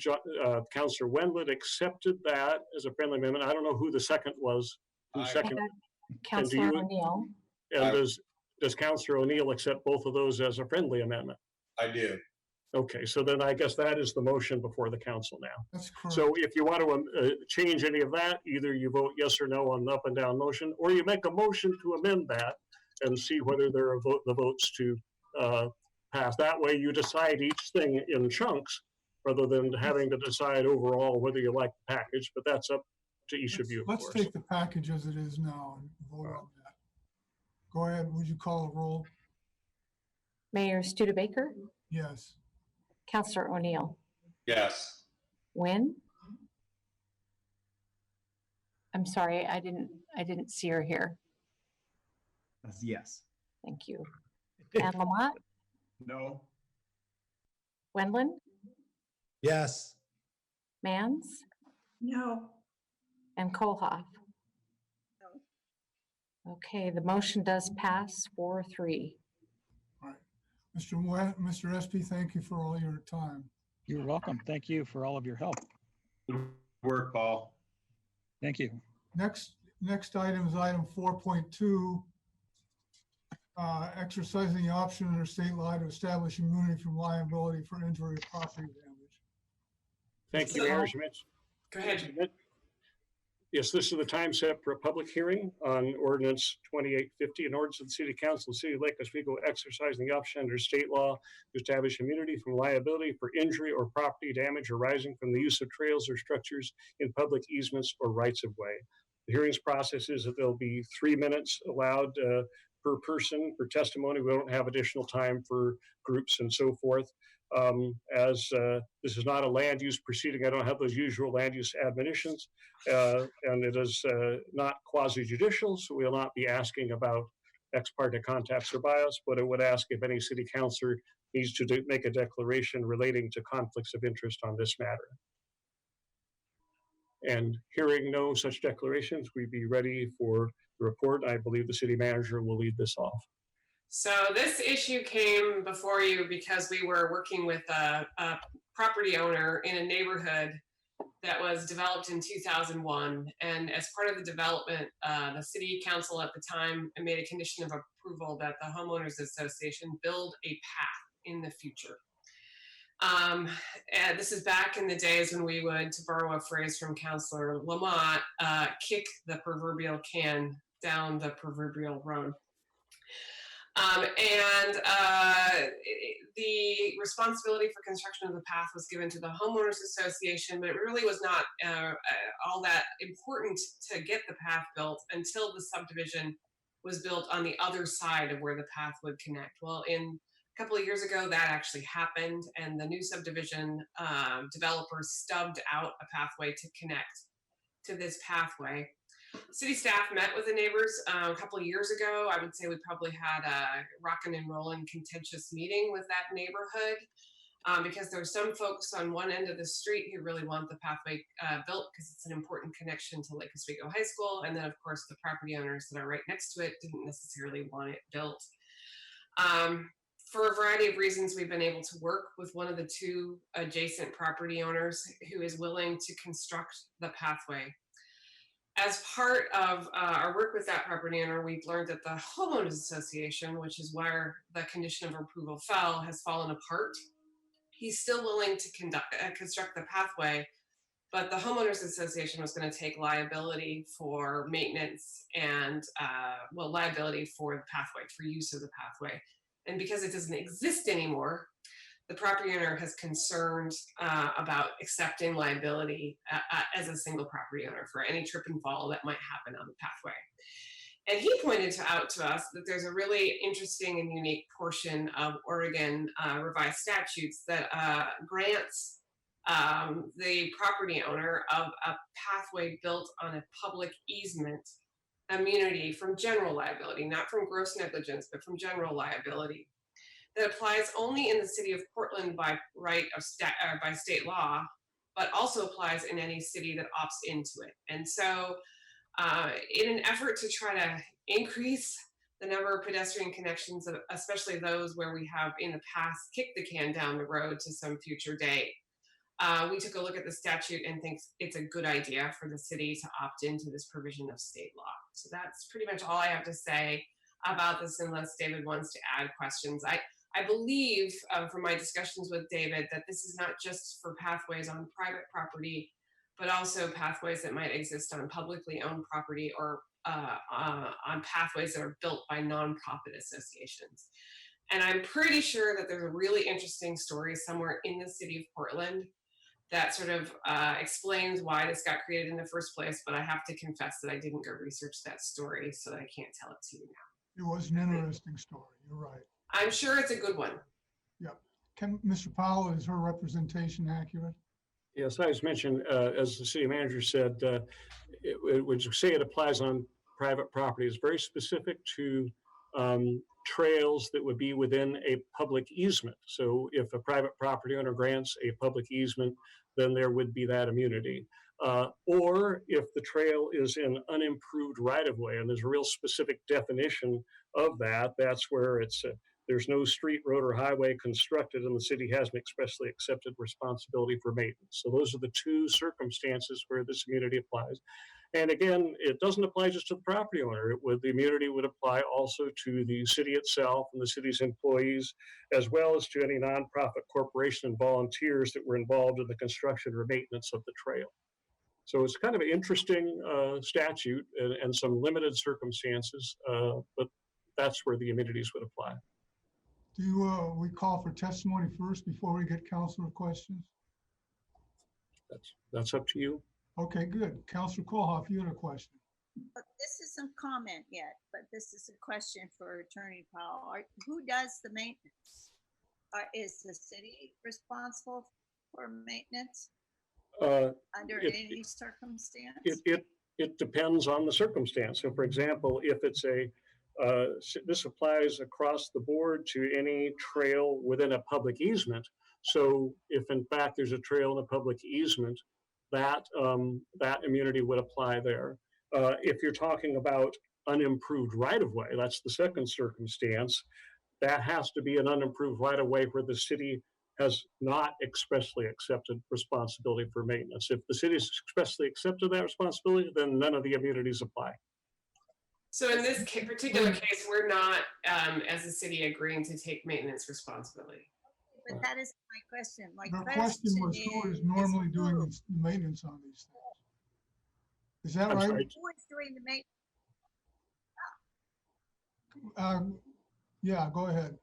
Councillor Wendland accepted that as a friendly amendment. I don't know who the second was. Who seconded? Councilor O'Neill. And does Councillor O'Neill accept both of those as a friendly amendment? I do. Okay, so then I guess that is the motion before the council now. That's correct. So if you want to change any of that, either you vote yes or no on an up and down motion, or you make a motion to amend that and see whether there are the votes to pass. That way you decide each thing in chunks rather than having to decide overall whether you like the package, but that's up to each of you, of Let's course. take the package as it is now and vote on that. Go ahead, would you call a roll? Mayor Studebaker, Yes. Councilor O'Neill, Yes. Wynn. I'm sorry, I didn't see her here. That's yes. Thank you. And Lamont, No. Wendland, Yes. Mans, No. and Kohlhoff. Okay, the motion does pass 4-3. All right. Mr. Espy, thank you for all your time. You're welcome. Thank you for all of your help. Good work, Paul. Thank you. Next item is item 4.2. Exercising the option under state law to establish immunity from liability for injury or property damage. Thank you, Mayor. As you mentioned, Go ahead. yes, this is the time set for a public hearing on Ordinance 2850, an ordinance of the City Council of the City of Lake Oswego exercising the option under state law to establish immunity from liability for injury or property damage arising from the use of trails or structures in public easements or rights of way. The hearings process is that there'll be 3 minutes allowed per person for testimony. We don't have additional time for groups and so forth. As this is not a land use proceeding, I don't have those usual land use admonitions, and it is not quasi-judicial, so we will not be asking about ex parte contacts or bias, but it would ask if any city councilor needs to make a declaration relating to conflicts of interest on this matter. And hearing no such declarations, we'd be ready for the report. I believe the city manager will lead this off. So this issue came before you because we were working with a property owner in a neighborhood that was developed in 2001. And as part of the development, the city council at the time made a condition of approval that the homeowners association build a path in the future. And this is back in the days when we would, to borrow a phrase from Councillor Lamont, kick the proverbial can down the proverbial road. The responsibility for construction of the path was given to the homeowners association, but it really was not all that important to get the path built until the subdivision was built on the other side of where the path would connect. Well, a couple of years ago, that actually happened, and the new subdivision developers stubbed out a pathway to connect to this pathway. City staff met with the neighbors a couple of years ago. I would say we probably had a rockin' and rollin' contentious meeting with that neighborhood because there's some folks on one end of the street who really want the pathway built because it's an important connection to Lake Oswego High School. And then, of course, the property owners that are right next to it didn't necessarily want it built. For a variety of reasons, we've been able to work with one of the two adjacent property owners who is willing to construct the pathway. As part of our work with that property owner, we've learned that the homeowners association, which is where the condition of approval fell, has fallen apart. He's still willing to construct the pathway, but the homeowners association was going to take liability for maintenance and liability for the pathway, for use of the pathway. And because it doesn't exist anymore, the property owner has concerns about accepting liability as a single property owner for any trip and fall that might happen on the pathway. And he pointed out to us that there's a really interesting and unique portion of Oregon revised statutes that grants the property owner of a pathway built on a public easement immunity from general liability, not from gross negligence, but from general liability. That applies only in the city of Portland by by state law, but also applies in any city that opts into it. And so in an effort to try to increase the number of pedestrian connections, especially those where we have in the past kicked the can down the road to some future date, we took a look at the statute and think it's a good idea for the city to opt into this provision of state law. So that's pretty much all I have to say about this, unless David wants to add questions. I believe from my discussions with David that this is not just for pathways on private property, but also pathways that might exist on publicly owned property or on pathways that are built by nonprofit associations. And I'm pretty sure that there's a really interesting story somewhere in the city of Portland that sort of explains why this got created in the first place, but I have to confess that I didn't go research that story, so I can't tell it to you now. It was an interesting story, you're right. I'm sure it's a good one. Yeah. Mr. Powell, is her representation accurate? Yes, as mentioned, as the city manager said, it would say it applies on private property. It's very specific to trails that would be within a public easement. So if a private property owner grants a public easement, then there would be that immunity. Or if the trail is in unimproved right-of-way, and there's a real specific definition of that, that's where it's there's no street, road, or highway constructed and the city hasn't expressly accepted responsibility for maintenance. So those are the two circumstances where this immunity applies. And again, it doesn't apply just to the property owner. The immunity would apply also to the city itself and the city's employees, as well as to any nonprofit corporation and volunteers that were involved in the construction or maintenance of the trail. So it's kind of an interesting statute and some limited circumstances, but that's where the immunities would apply. Do we call for testimony first before we get councilor questions? That's up to you. Okay, good. Councilor Kohlhoff, you had a question. But this isn't comment yet, but this is a question for Attorney Powell. Who does the maintenance? Is the city responsible for maintenance under any circumstance? It depends on the circumstance. So for example, if it's this applies across the board to any trail within a public easement. So if in fact there's a trail in a public easement, that immunity would apply there. If you're talking about unimproved right-of-way, that's the second circumstance. That has to be an unimproved right-of-way where the city has not expressly accepted responsibility for maintenance. If the city has expressly accepted that responsibility, then none of the immunities apply. So in this particular case, we're not, as a city, agreeing to take maintenance responsibility. But that is my question. My The question was who is normally doing the maintenance on these things? Is that right? Who is doing the maintenance? Yeah, go ahead.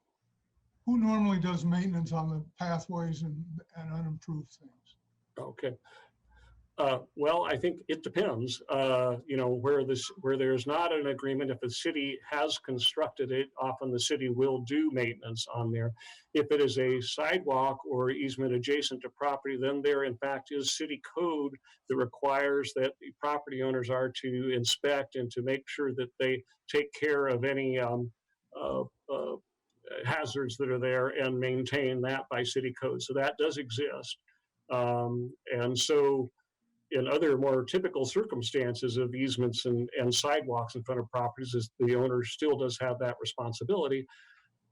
Who normally does maintenance on the pathways and unimproved things? Okay. Well, I think it depends. Where there's not an agreement, if a city has constructed it, often the city will do maintenance on there. If it is a sidewalk or easement adjacent to property, then there in fact is city code that requires that the property owners are to inspect and to make sure that they take care of any hazards that are there and maintain that by city code. So that does exist. And so in other more typical circumstances of easements and sidewalks in front of properties, is the owner still does have that responsibility.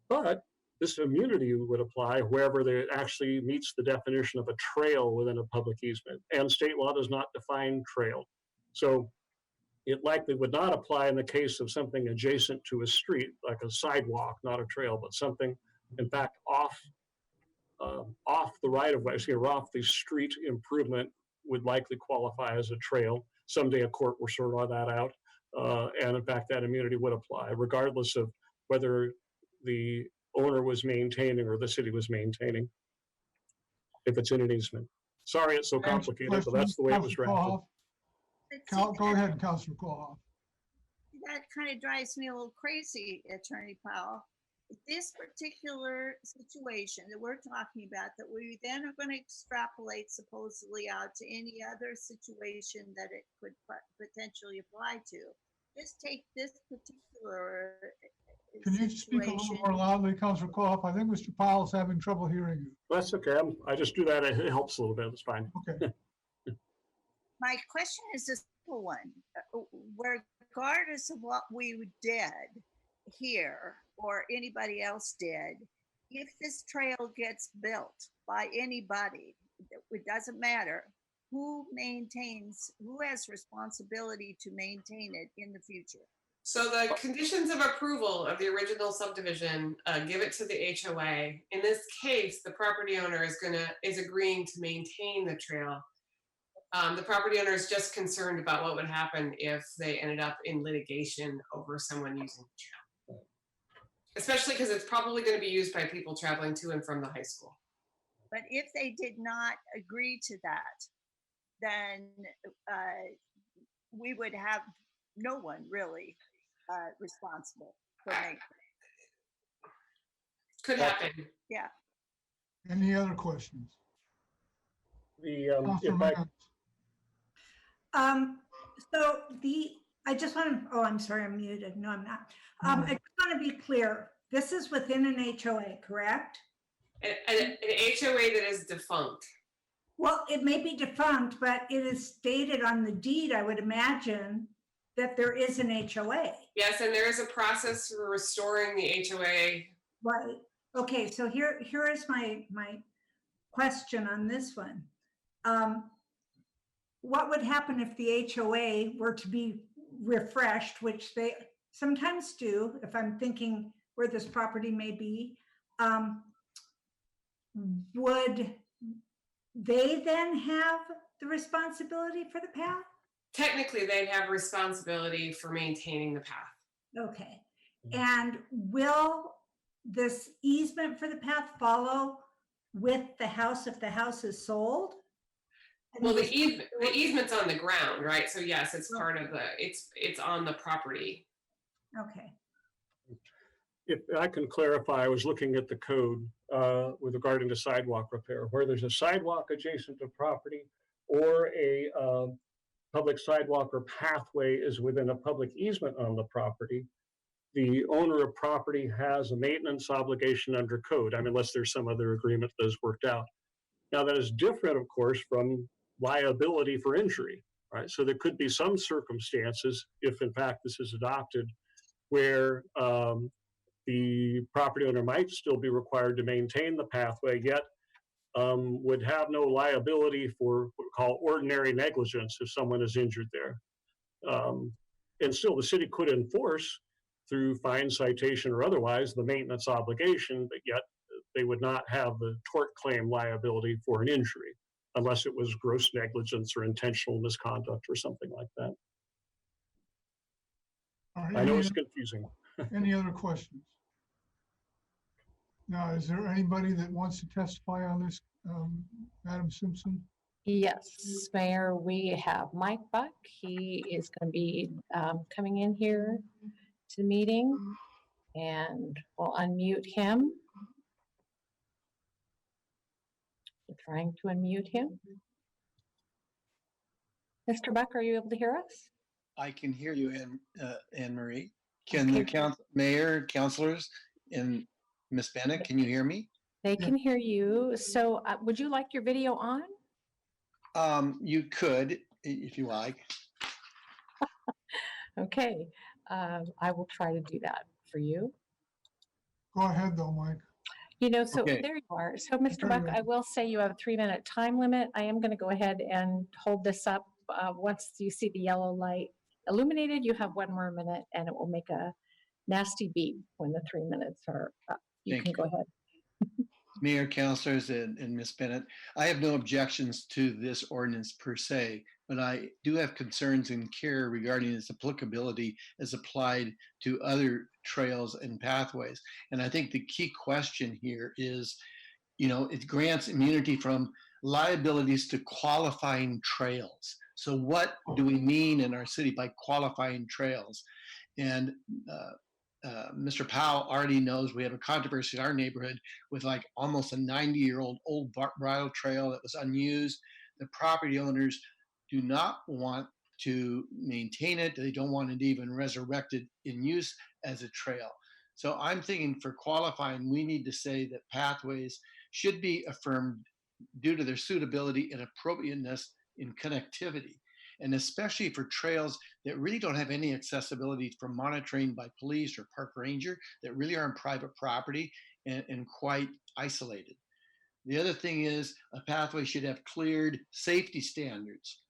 But this immunity would apply wherever there actually meets the definition of a trail within a public easement. And state law does not define trail. So it likely would not apply in the case of something adjacent to a street, like a sidewalk, not a trail, but something, in fact, off the right-of-way, or off the street improvement would likely qualify as a trail. Someday a court will sort all that out. And in fact, that immunity would apply regardless of whether the owner was maintaining or the city was maintaining, if it's in an easement. Sorry, it's so complicated, but that's the way it was drafted. Go ahead, Councilor Kohlhoff. That kind of drives me a little crazy, Attorney Powell. This particular situation that we're talking about, that we then are going to extrapolate supposedly out to any other situation that it could potentially apply to. Just take this particular Can you speak a little more loudly, Councilor Kohlhoff? I think Mr. Powell's having trouble hearing you. That's okay. I just do that. It helps a little bit. It's fine. Okay. My question is a simple one. Regardless of what we did here or anybody else did, if this trail gets built by anybody, it doesn't matter who has responsibility to maintain it in the future. So the conditions of approval of the original subdivision give it to the HOA. In this case, the property owner is agreeing to maintain the trail. The property owner is just concerned about what would happen if they ended up in litigation over someone using the trail. Especially because it's probably going to be used by people traveling to and from the high school. But if they did not agree to that, then we would have no one really responsible for maintenance. Could happen. Yeah. Any other questions? I just want to, oh, I'm sorry, I'm muted. No, I'm not. I just want to be clear. This is within an HOA, correct? An HOA that is defunct. Well, it may be defunct, but it is stated on the deed, I would imagine, that there is an HOA. Yes, and there is a process for restoring the HOA Right. Okay, so here is my question on this one. What would happen if the HOA were to be refreshed, which they sometimes do, if I'm thinking where this property may be? Would they then have the responsibility for the path? Technically, they'd have responsibility for maintaining the path. Okay. And will this easement for the path follow with the house if the house is sold? Well, the easement's on the ground, right? So yes, it's part of it's on the property. Okay. If I can clarify, I was looking at the code with regarding to sidewalk repair, where there's a sidewalk adjacent to property or a public sidewalk or pathway is within a public easement on the property, the owner of property has a maintenance obligation under code. I mean, unless there's some other agreement that is worked out. Now that is different, of course, from liability for injury, right? So there could be some circumstances, if in fact this is adopted, where the property owner might still be required to maintain the pathway, yet would have no liability for what we call ordinary negligence if someone is injured there. And still the city could enforce through fine, citation, or otherwise the maintenance obligation, but yet they would not have the tort claim liability for an injury unless it was gross negligence or intentional misconduct or something like that. All right, I know it's confusing. Any other questions? Now, is there anybody that wants to testify on this, Madam Simpson? Yes, Mayor, we have Mike Buck. He is going to be coming in here to the meeting, and we'll unmute him. We're trying to unmute him. Mr. Buck, are you able to hear us? I can hear you, Anne Marie. Can the mayor, councilors, and Miss Bennett, can you hear me? They can hear you. So would you like your video on? You could, if you like. Okay, I will try to do that for you. Go ahead though, Mike. You know, so Okay. there you are. So Mr. Buck, I will say you have a 3-minute time limit. I am going to go ahead and hold this up. Once you see the yellow light illuminated, you have 1 more minute and it will make a nasty beep when the 3 minutes are up. You can go ahead. Mayor, councilors, and Miss Bennett, I have no objections to this ordinance per se, but I do have concerns and care regarding its applicability as applied to other trails and pathways. And I think the key question here is, you know, it grants immunity from liabilities to qualifying trails. So what do we mean in our city by qualifying trails? And Mr. Powell already knows we have a controversy in our neighborhood with like almost a 90-year-old old bridle trail that was unused. The property owners do not want to maintain it. They don't want it even resurrected in use as a trail. So I'm thinking for qualifying, we need to say that pathways should be affirmed due to their suitability and appropriateness in connectivity. And especially for trails that really don't have any accessibility for monitoring by police or park ranger, that really are on private property and quite isolated. The other thing is a pathway should have cleared safety standards,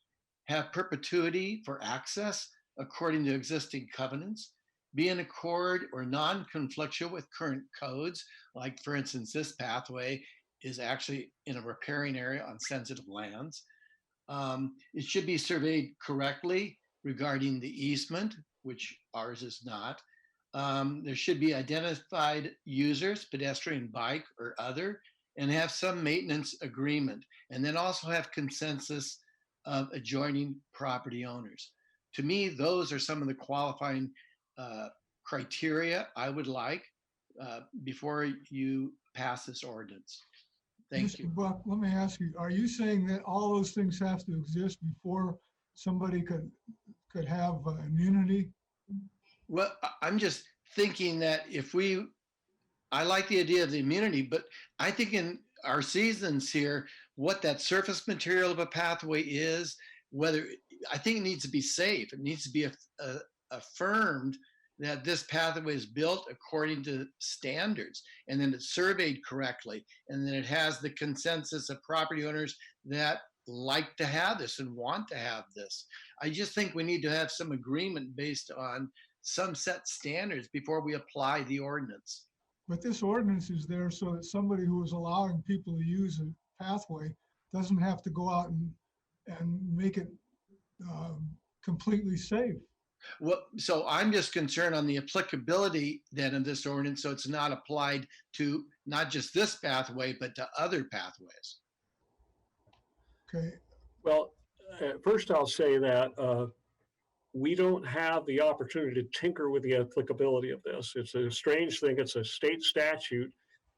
have perpetuity for access according to existing covenants, be in accord or non-conflictual with current codes. Like for instance, this pathway is actually in a riparian area on sensitive lands. It should be surveyed correctly regarding the easement, which ours is not. There should be identified users, pedestrian, bike, or other, and have some maintenance agreement. And then also have consensus of adjoining property owners. To me, those are some of the qualifying criteria I would like before you pass this ordinance. Thank you. Mr. Buck, let me ask you, are you saying that all those things have to exist before somebody could have immunity? Well, I'm just thinking that I like the idea of the immunity, but I think in our seasons here, what that surface material of a pathway is, I think it needs to be safe. It needs to be affirmed that this pathway is built according to standards, and then it's surveyed correctly, and then it has the consensus of property owners that like to have this and want to have this. I just think we need to have some agreement based on some set standards before we apply the ordinance. But this ordinance is there so that somebody who is allowing people to use a pathway doesn't have to go out and make it completely safe. Well, so I'm just concerned on the applicability then of this ordinance, so it's not applied to not just this pathway, but to other pathways. Okay, Well, first I'll say that we don't have the opportunity to tinker with the applicability of this. It's a strange thing. It's a state statute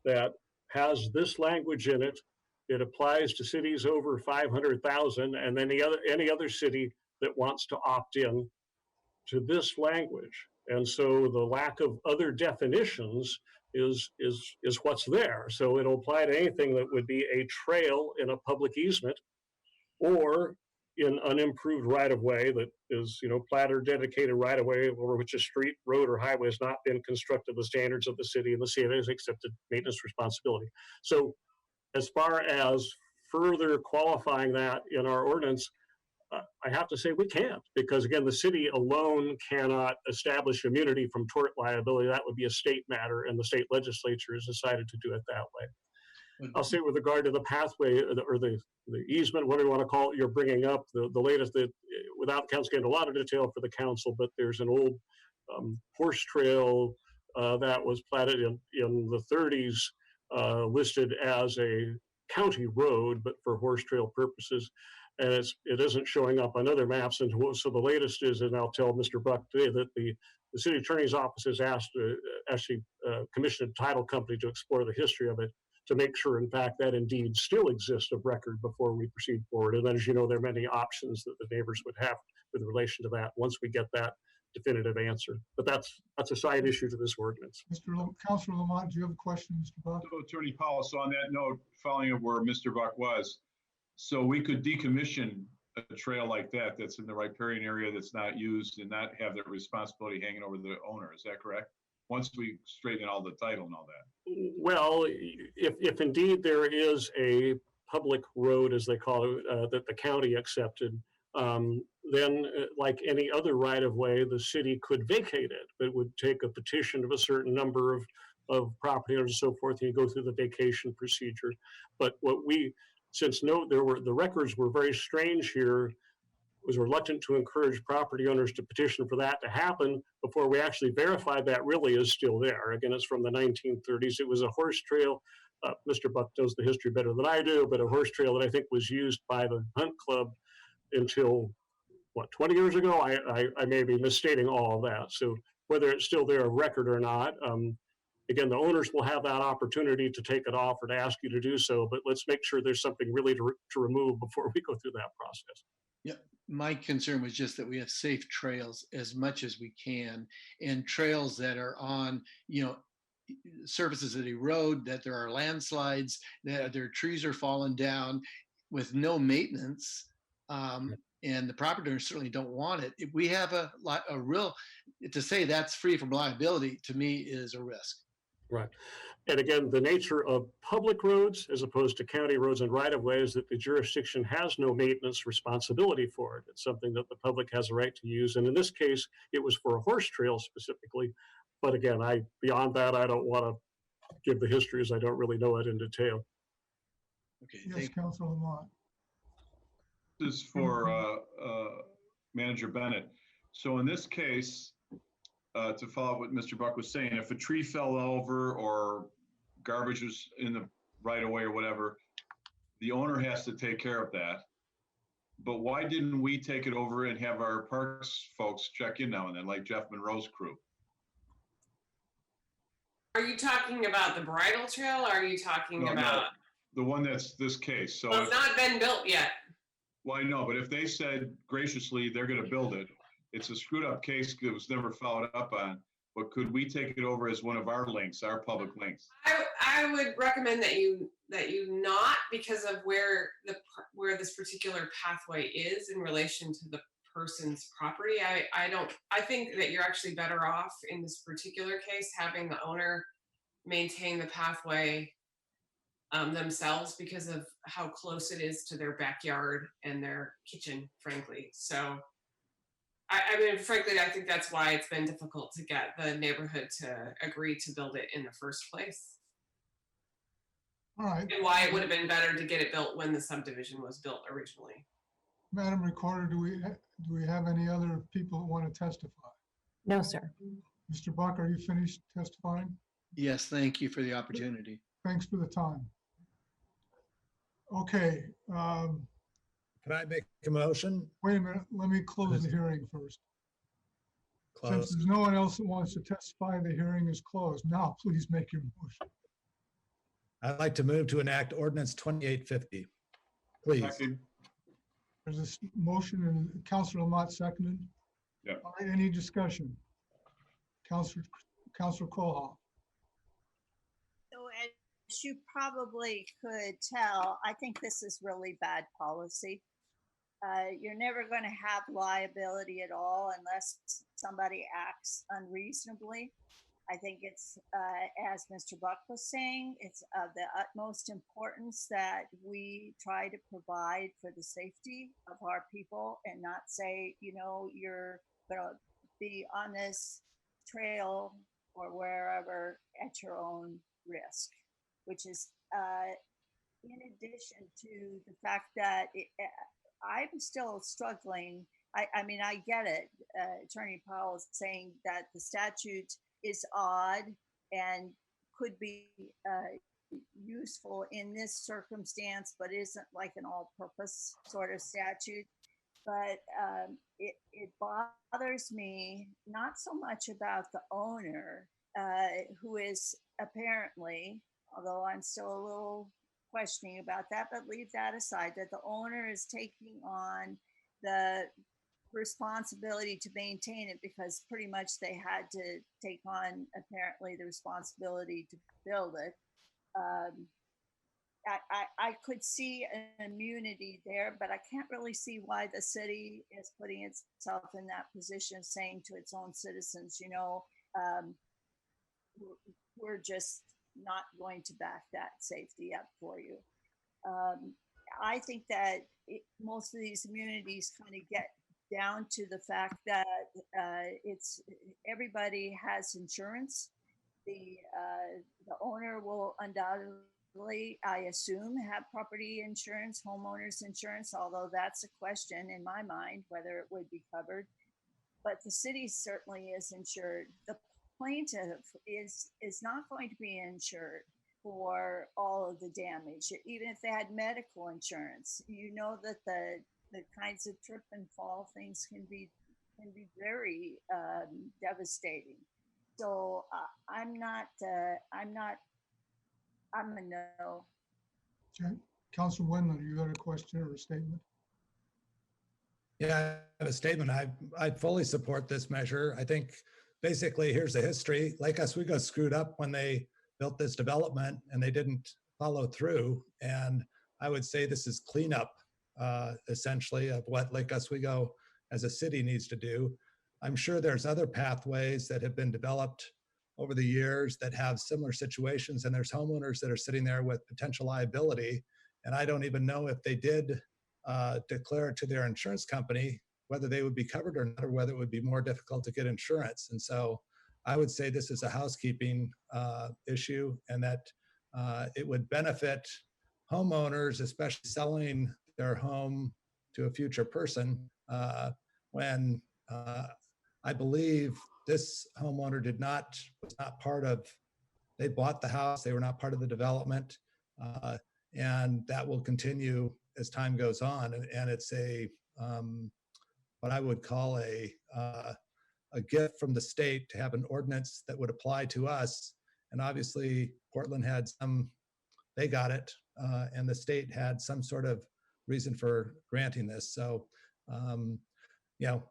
that has this language in it. It applies to cities over 500,000 and then any other city that wants to opt in to this language. And so the lack of other definitions is what's there. So it'll apply to anything that would be a trail in a public easement or in unimproved right-of-way that is, plat or dedicated right-of-way over which a street, road, or highway has not been constructed the standards of the city and the city has accepted maintenance responsibility. So as far as further qualifying that in our ordinance, I have to say we can't, because again, the city alone cannot establish immunity from tort liability. That would be a state matter, and the state legislature has decided to do it that way. I'll say with regard to the pathway or the easement, whatever you want to call it, you're bringing up the latest, that without council getting a lot of detail for the council, but there's an old horse trail that was platted in the 30s, listed as a county road, but for horse trail purposes. And it isn't showing up on other maps. And so the latest is, and I'll tell Mr. Buck today, that the city attorney's office has asked actually commissioned a title company to explore the history of it to make sure, in fact, that indeed still exists of record before we proceed forward. And then, as you know, there are many options that the neighbors would have with relation to that once we get that definitive answer. But that's a side issue to this ordinance. Councilor Lamont, do you have a question, Mr. Buck? So, Attorney Powell, so on that note, following up where Mr. Buck was, so we could decommission a trail like that that's in the riparian area that's not used and not have that responsibility hanging over the owner. Is that correct? Once we straighten all the title and all that. Well, if indeed there is a public road, as they call it, that the county accepted, then like any other right of way, the city could vacate it. It would take a petition of a certain number of property owners and so forth, and you go through the vacation procedure. But what we, since the records were very strange here, was reluctant to encourage property owners to petition for that to happen before we actually verified that really is still there. Again, it's from the 1930s. It was a horse trail. Mr. Buck knows the history better than I do, but a horse trail that I think was used by the Hunt Club until, 20 years ago? I may be misstating all of that. So whether it's still there of record or not, again, the owners will have that opportunity to take it off or to ask you to do so, but let's make sure there's something really to remove before we go through that process. Yeah, my concern was just that we have safe trails as much as we can, and trails that are on, surfaces that erode, that there are landslides, that their trees are falling down with no maintenance. And the property owners certainly don't want it. If we have a real, to say that's free from liability, to me is a risk. Right. And again, the nature of public roads as opposed to county roads and right-of-way is that the jurisdiction has no maintenance responsibility for it. It's something that the public has a right to use. And in this case, it was for a horse trail specifically. But again, beyond that, I don't want to give the history as I don't really know it in detail. Okay. Yes, Councilor Lamont. This is for Manager Bennett. So in this case, to follow up what Mr. Buck was saying, if a tree fell over or garbage was in the right of way or whatever, the owner has to take care of that. But why didn't we take it over and have our parks folks check in now and then, like Jeff Monroe's crew? Are you talking about the bridle trail? Or are you talking about the one that's this case? So well, it's not been built yet. Well, I know, but if they said graciously they're going to build it, it's a screwed up case that was never followed up on. But could we take it over as one of our links, our public links? I would recommend that you not, because of where this particular pathway is in relation to the person's property. I think that you're actually better off in this particular case having the owner maintain the pathway themselves because of how close it is to their backyard and their kitchen, frankly. So I mean, frankly, I think that's why it's been difficult to get the neighborhood to agree to build it in the first place. All right, And why it would have been better to get it built when the subdivision was built originally. Madam Recorder, do we have any other people that want to testify? No, sir. Mr. Buck, are you finished testifying? Yes, thank you for the opportunity. Thanks for the time. Okay, Can I make a motion? wait a minute, let me close the hearing first. Since Close. there's no one else that wants to testify, the hearing is closed. Now, please make your motion. I'd like to move to enact ordinance 2850. Please. Second. There's a motion and Councilor Lamont seconded. Yeah. All right, any discussion? Councilor Kohlhoff. So as you probably could tell, I think this is really bad policy. You're never going to have liability at all unless somebody acts unreasonably. I think it's, as Mr. Buck was saying, it's of the utmost importance that we try to provide for the safety of our people and not say, you know, you're going to be on this trail or wherever at your own risk, which is in addition to the fact that I'm still struggling. I mean, I get it. Attorney Powell is saying that the statute is odd and could be useful in this circumstance, but isn't like an all-purpose sort of statute. But it bothers me not so much about the owner, who is apparently, although I'm still a little questioning about that, but leave that aside, that the owner is taking on the responsibility to maintain it because pretty much they had to take on apparently the responsibility to build it. I could see an immunity there, but I can't really see why the city is putting itself in that position, saying to its own citizens, you know, we're just not going to back that safety up for you. I think that most of these immunities kind of get down to the fact that it's everybody has insurance. The owner will undoubtedly, I assume, have property insurance, homeowners insurance, although that's a question in my mind whether it would be covered. But the city certainly is insured. The plaintiff is not going to be insured for all of the damage, even if they had medical insurance. You know that the kinds of trip and fall things can be very devastating. So I'm a no. Okay, Councilor Wendland, you got a question or a statement? Yeah, I have a statement. I fully support this measure. I think basically here's the history. Lake Oswego screwed up when they built this development and they didn't follow through. And I would say this is cleanup essentially of what Lake Oswego as a city needs to do. I'm sure there's other pathways that have been developed over the years that have similar situations, and there's homeowners that are sitting there with potential liability. And I don't even know if they did declare it to their insurance company, whether they would be covered or not, or whether it would be more difficult to get insurance. And so I would say this is a housekeeping issue, and that it would benefit homeowners, especially selling their home to a future person, when I believe this homeowner was not part of, they bought the house, they were not part of the development, and that will continue as time goes on. And it's what I would call a gift from the state to have an ordinance that would apply to us. And obviously Portland had they got it, and the state had some sort of reason for granting this. So, you know,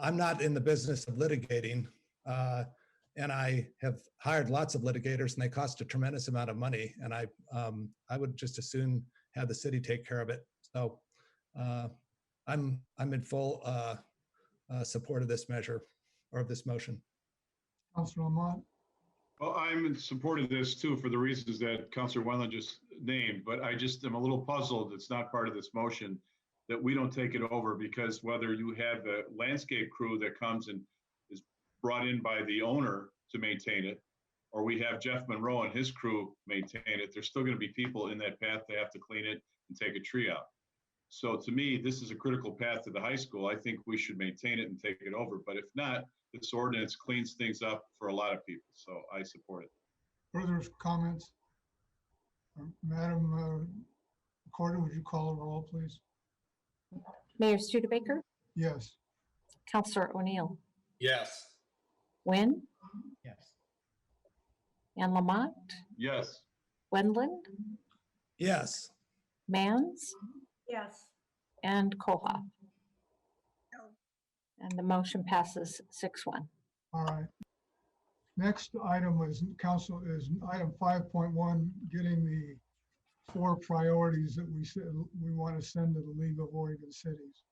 I'm not in the business of litigating, and I have hired lots of litigators, and they cost a tremendous amount of money. And I would just as soon have the city take care of it. So I'm in full support of this measure or of this motion. Councilor Lamont? Well, I'm in support of this too, for the reasons that Councilor Wendland just named, but I just am a little puzzled, it's not part of this motion, that we don't take it over, because whether you have the landscape crew that comes and is brought in by the owner to maintain it, or we have Jeff Monroe and his crew maintain it, there's still gonna be people in that path that have to clean it and take a tree out. So to me, this is a critical path to the high school. I think we should maintain it and take it over, but if not, this ordinance cleans things up for a lot of people, so I support it. Further comments? Madam Recorder, would you call a roll, please? Mayor Studebaker, Yes. Councillor O'Neill, Yes. Wynn, Yes. and Lamont, Yes. Wendland, Yes. Mans, Yes. and Koha. No. And the motion passes 6-1. All right. Next item is item 5.1, getting the 4 priorities that we said we want to send to the League of Oregon Cities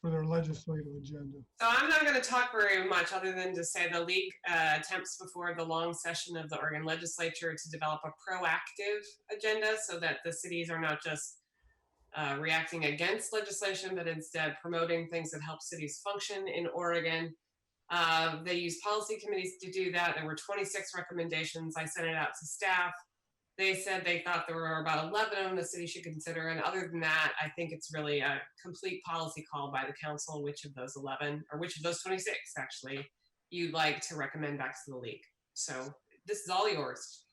for their legislative agenda. So I'm not going to talk very much other than to say the league attempts before the long session of the Oregon legislature to develop a proactive agenda so that the cities are not just reacting against legislation, but instead promoting things that help cities function in Oregon. They use policy committees to do that. There were 26 recommendations. I sent it out to staff. They said they thought there were about 11 of them the city should consider. And other than that, I think it's really a complete policy call by the council, which of those 11 or which of those 26 actually you'd like to recommend back to the league. So this is all yours.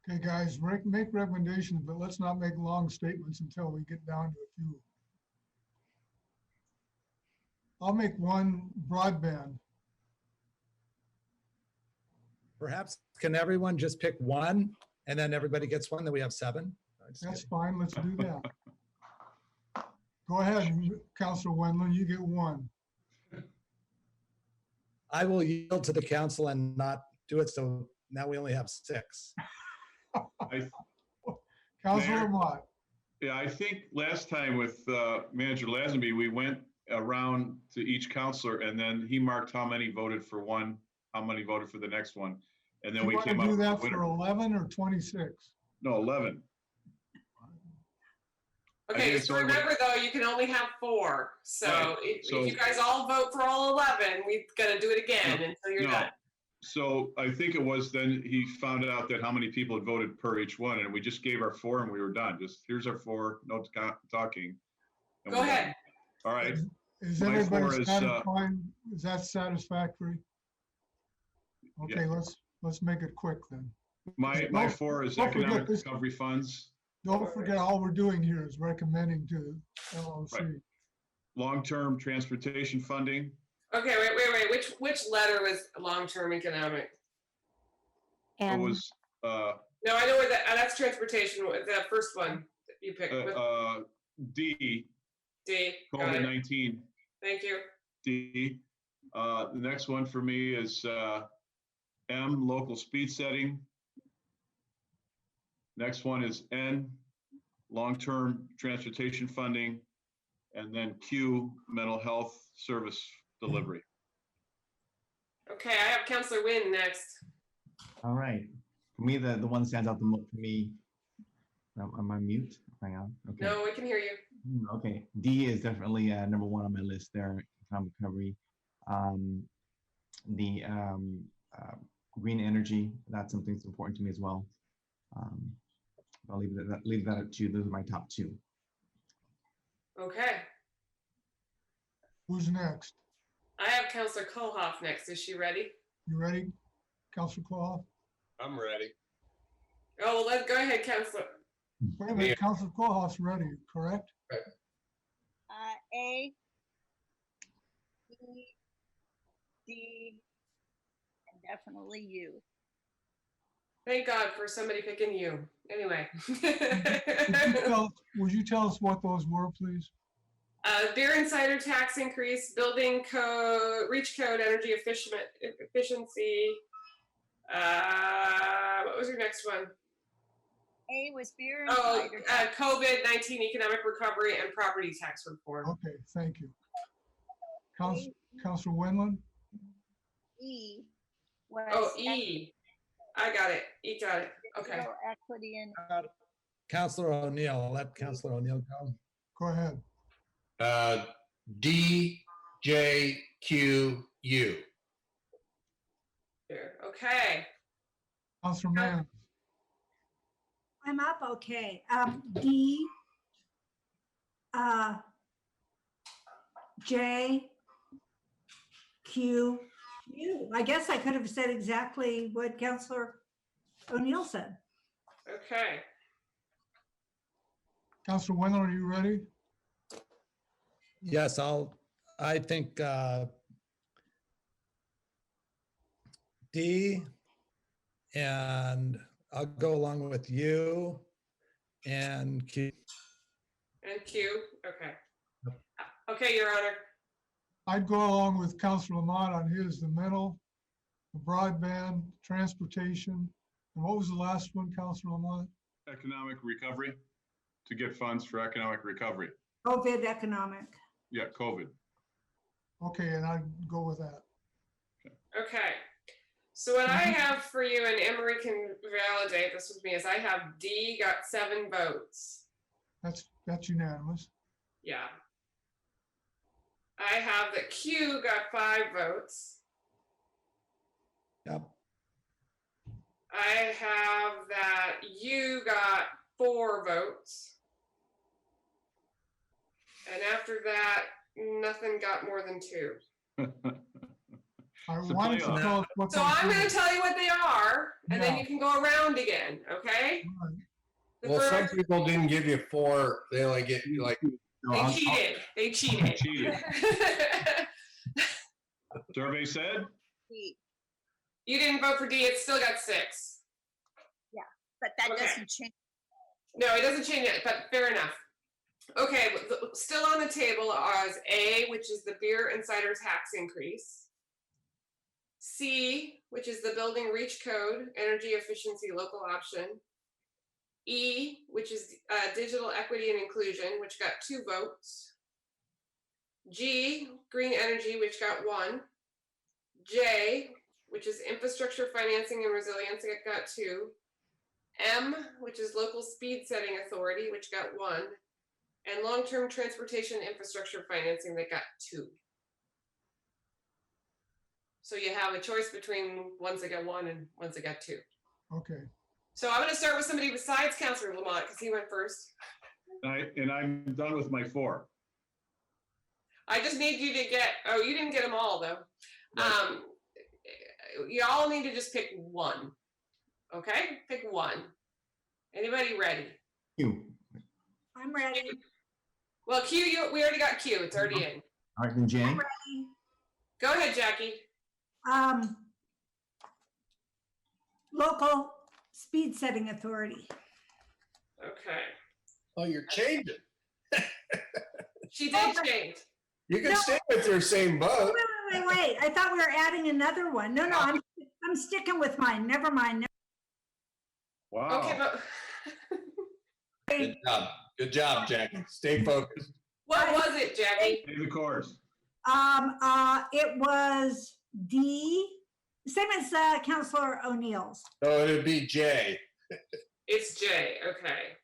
Okay, guys, make recommendations, but let's not make long statements until we get down to a few. I'll make one: broadband. Perhaps, can everyone just pick one and then everybody gets one, then we have 7? No, just That's kidding. fine, let's do that. Go ahead, Councilor Wendland, you get one. I will yield to the council and not do it, so now we only have 6. Councilor Mayor? Lamont. Yeah, I think last time with Manager Lazenby, we went around to each counselor and then he marked how many voted for one, how many voted for the next one. And then You we want came to up do with the that for winner. 11 or 26? No, 11. I Okay, think it's so only- remember though, you can only have 4. So, Right. if So- you guys all vote for all 11, we've got to do it again until you're No. done. So I think it was then he found out that how many people had voted per each one, and we just gave our 4 and we were done. Just here's our 4, no talking. and Go we're done. ahead. All right. Is My everybody 4 is, satisfied? Is that satisfactory? Okay, let's make it quick then. My Don't- 4 is don't forget economic this- recovery funds, Don't forget, all we're doing here is recommending to LLC. Right. long-term transportation funding. Okay, wait. Which letter was long-term economic? It And was No, I know where that's transportation. The first one that you picked. D, D. Got it. COVID-19 Thank you. D. The next one for me is M, local speed setting. Next one is N, long-term transportation funding. And then Q, mental health service delivery. Okay, I have Councillor Wynn next. All right. For me, the one that stands out the most for me, am I mute? Hang on. Okay. No, we can hear you. Okay. D is definitely number 1 on my list there, economic recovery. The green energy, that's something that's important to me as well. I'll leave that at 2. Those are my top 2. Okay. Who's next? I have Councillor Kohoff next. Is she ready? You ready, Councilor Kohoff? I'm ready. Oh, well, go ahead, Councillor. Wait a minute, Councilor Kohoff's ready, correct? A, E, D, and definitely U. Thank God for somebody picking you. Anyway. Would you tell us what those were, please? Beer and cider tax increase, building code, reach code, energy efficiency. What was your next one? A was beer and Oh, cider. COVID-19 economic recovery and property tax reform. Okay, thank you. Councilor Wendland? E was. Oh, E. I got it. E got it. Okay. digital Equity and Counselor O'Neill, I'll let Counselor O'Neill go. Go ahead. D, J, Q, U. Here. Okay. Councilor Mann? I'm up, okay. D, J, Q, U. I guess I could have said exactly what Councillor O'Neill said. Okay. Councilor Wendland, are you ready? Yes, I think D, and I'll go along with U and Q. And Q. Okay. Okay, Your Honor. I'd go along with Councilor Lamont on his, the mental, the broadband, transportation. And what was the last one, Councilor Lamont? Economic recovery, to get funds for economic recovery. COVID economic. Yeah, COVID. Okay, and I'd go with that. Okay. So what I have for you, and Emery can validate this with me, is I have D got 7 votes. That's unanimous. Yeah. I have that Q got 5 votes. Yep. I have that U got 4 votes. And after that, nothing got more than 2. All right, So why don't play you off. tell us what So those I'm are? going to tell you what they are, and then Yeah. you can go around again, okay? All right. The Well, some first, people didn't give you 4. They only get you like, they cheated. They cheated. Cheated. Survey said? D. You didn't vote for D, it still got 6. But that Okay. doesn't change. No, it doesn't change it, but fair enough. Okay, still on the table is A, which is the beer and cider tax increase. C, which is the building reach code, energy efficiency local option. E, which is digital equity and inclusion, which got 2 votes. G, green energy, which got 1. J, which is infrastructure financing and resilience, it got 2. M, which is local speed setting authority, which got 1. And long-term transportation infrastructure financing that got 2. So you have a choice between ones that got 1 and ones that got 2. Okay. So I'm going to start with somebody besides Councilor Lamont because he went first. And I'm done with my 4. I just need you to get, oh, you didn't get them all though. Right. You all need to just pick 1. Okay, pick 1. Anybody ready? Q. I'm ready. Well, Q, we already got Q. It's already in. All right, then J. I'm ready. Go ahead, Jackie. Local speed setting authority. Okay. oh, you're changing. She did change. You can No. stay with your same vote. Wait. I thought we were adding another one. No, I'm sticking with mine. Never mind. Wow. Okay, but Good job. Good job, Jackie. Stay focused. what was it, Jackie? Stay the course. It was D, same as Councilor O'Neill's. So it'd be J. It's J. Okay.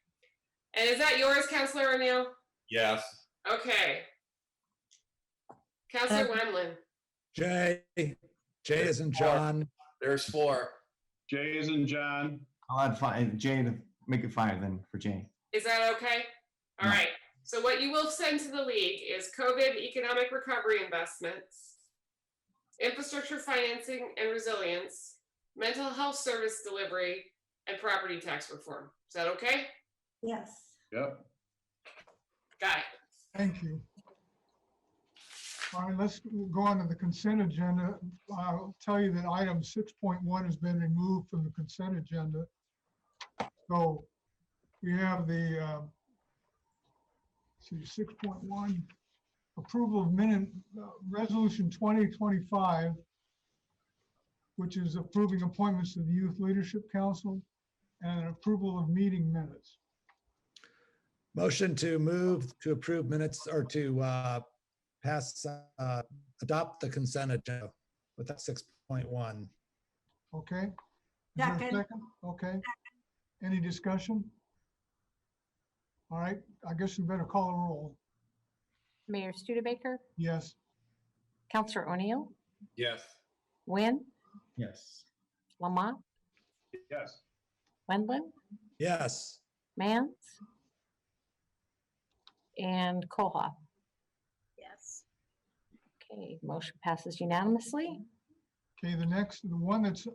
And is that yours, Councilor O'Neill? Yes. Okay. Councilor Wendland. J is in John. There's 4. J is in John. I'll add 5. J to make it 5 then for J. Is that okay? All right. So what you will send to the league is COVID economic recovery investments, infrastructure financing and resilience, mental health service delivery, and property tax reform. Is that okay? Yes. Yep. Got it. Thank you. All right, let's go on to the consent agenda. I'll tell you that item 6.1 has been removed from the consent agenda. So we have the, see, 6.1, approval of resolution 2025, which is approving appointments to the Youth Leadership Council and approval of meeting minutes. Motion to move to approve minutes or to pass, adopt the consent agenda with that 6.1. Okay? Is there a Second. second? Okay. Any discussion? All right, I guess we better call a roll. Mayor Studebaker, Yes. Counselor O'Neill, Yes. Nguyen, Yes. Lamont, Yes. Wendland, Yes. Mance, and Kohoff. Yes. Okay, motion passes unanimously. Okay, the one that's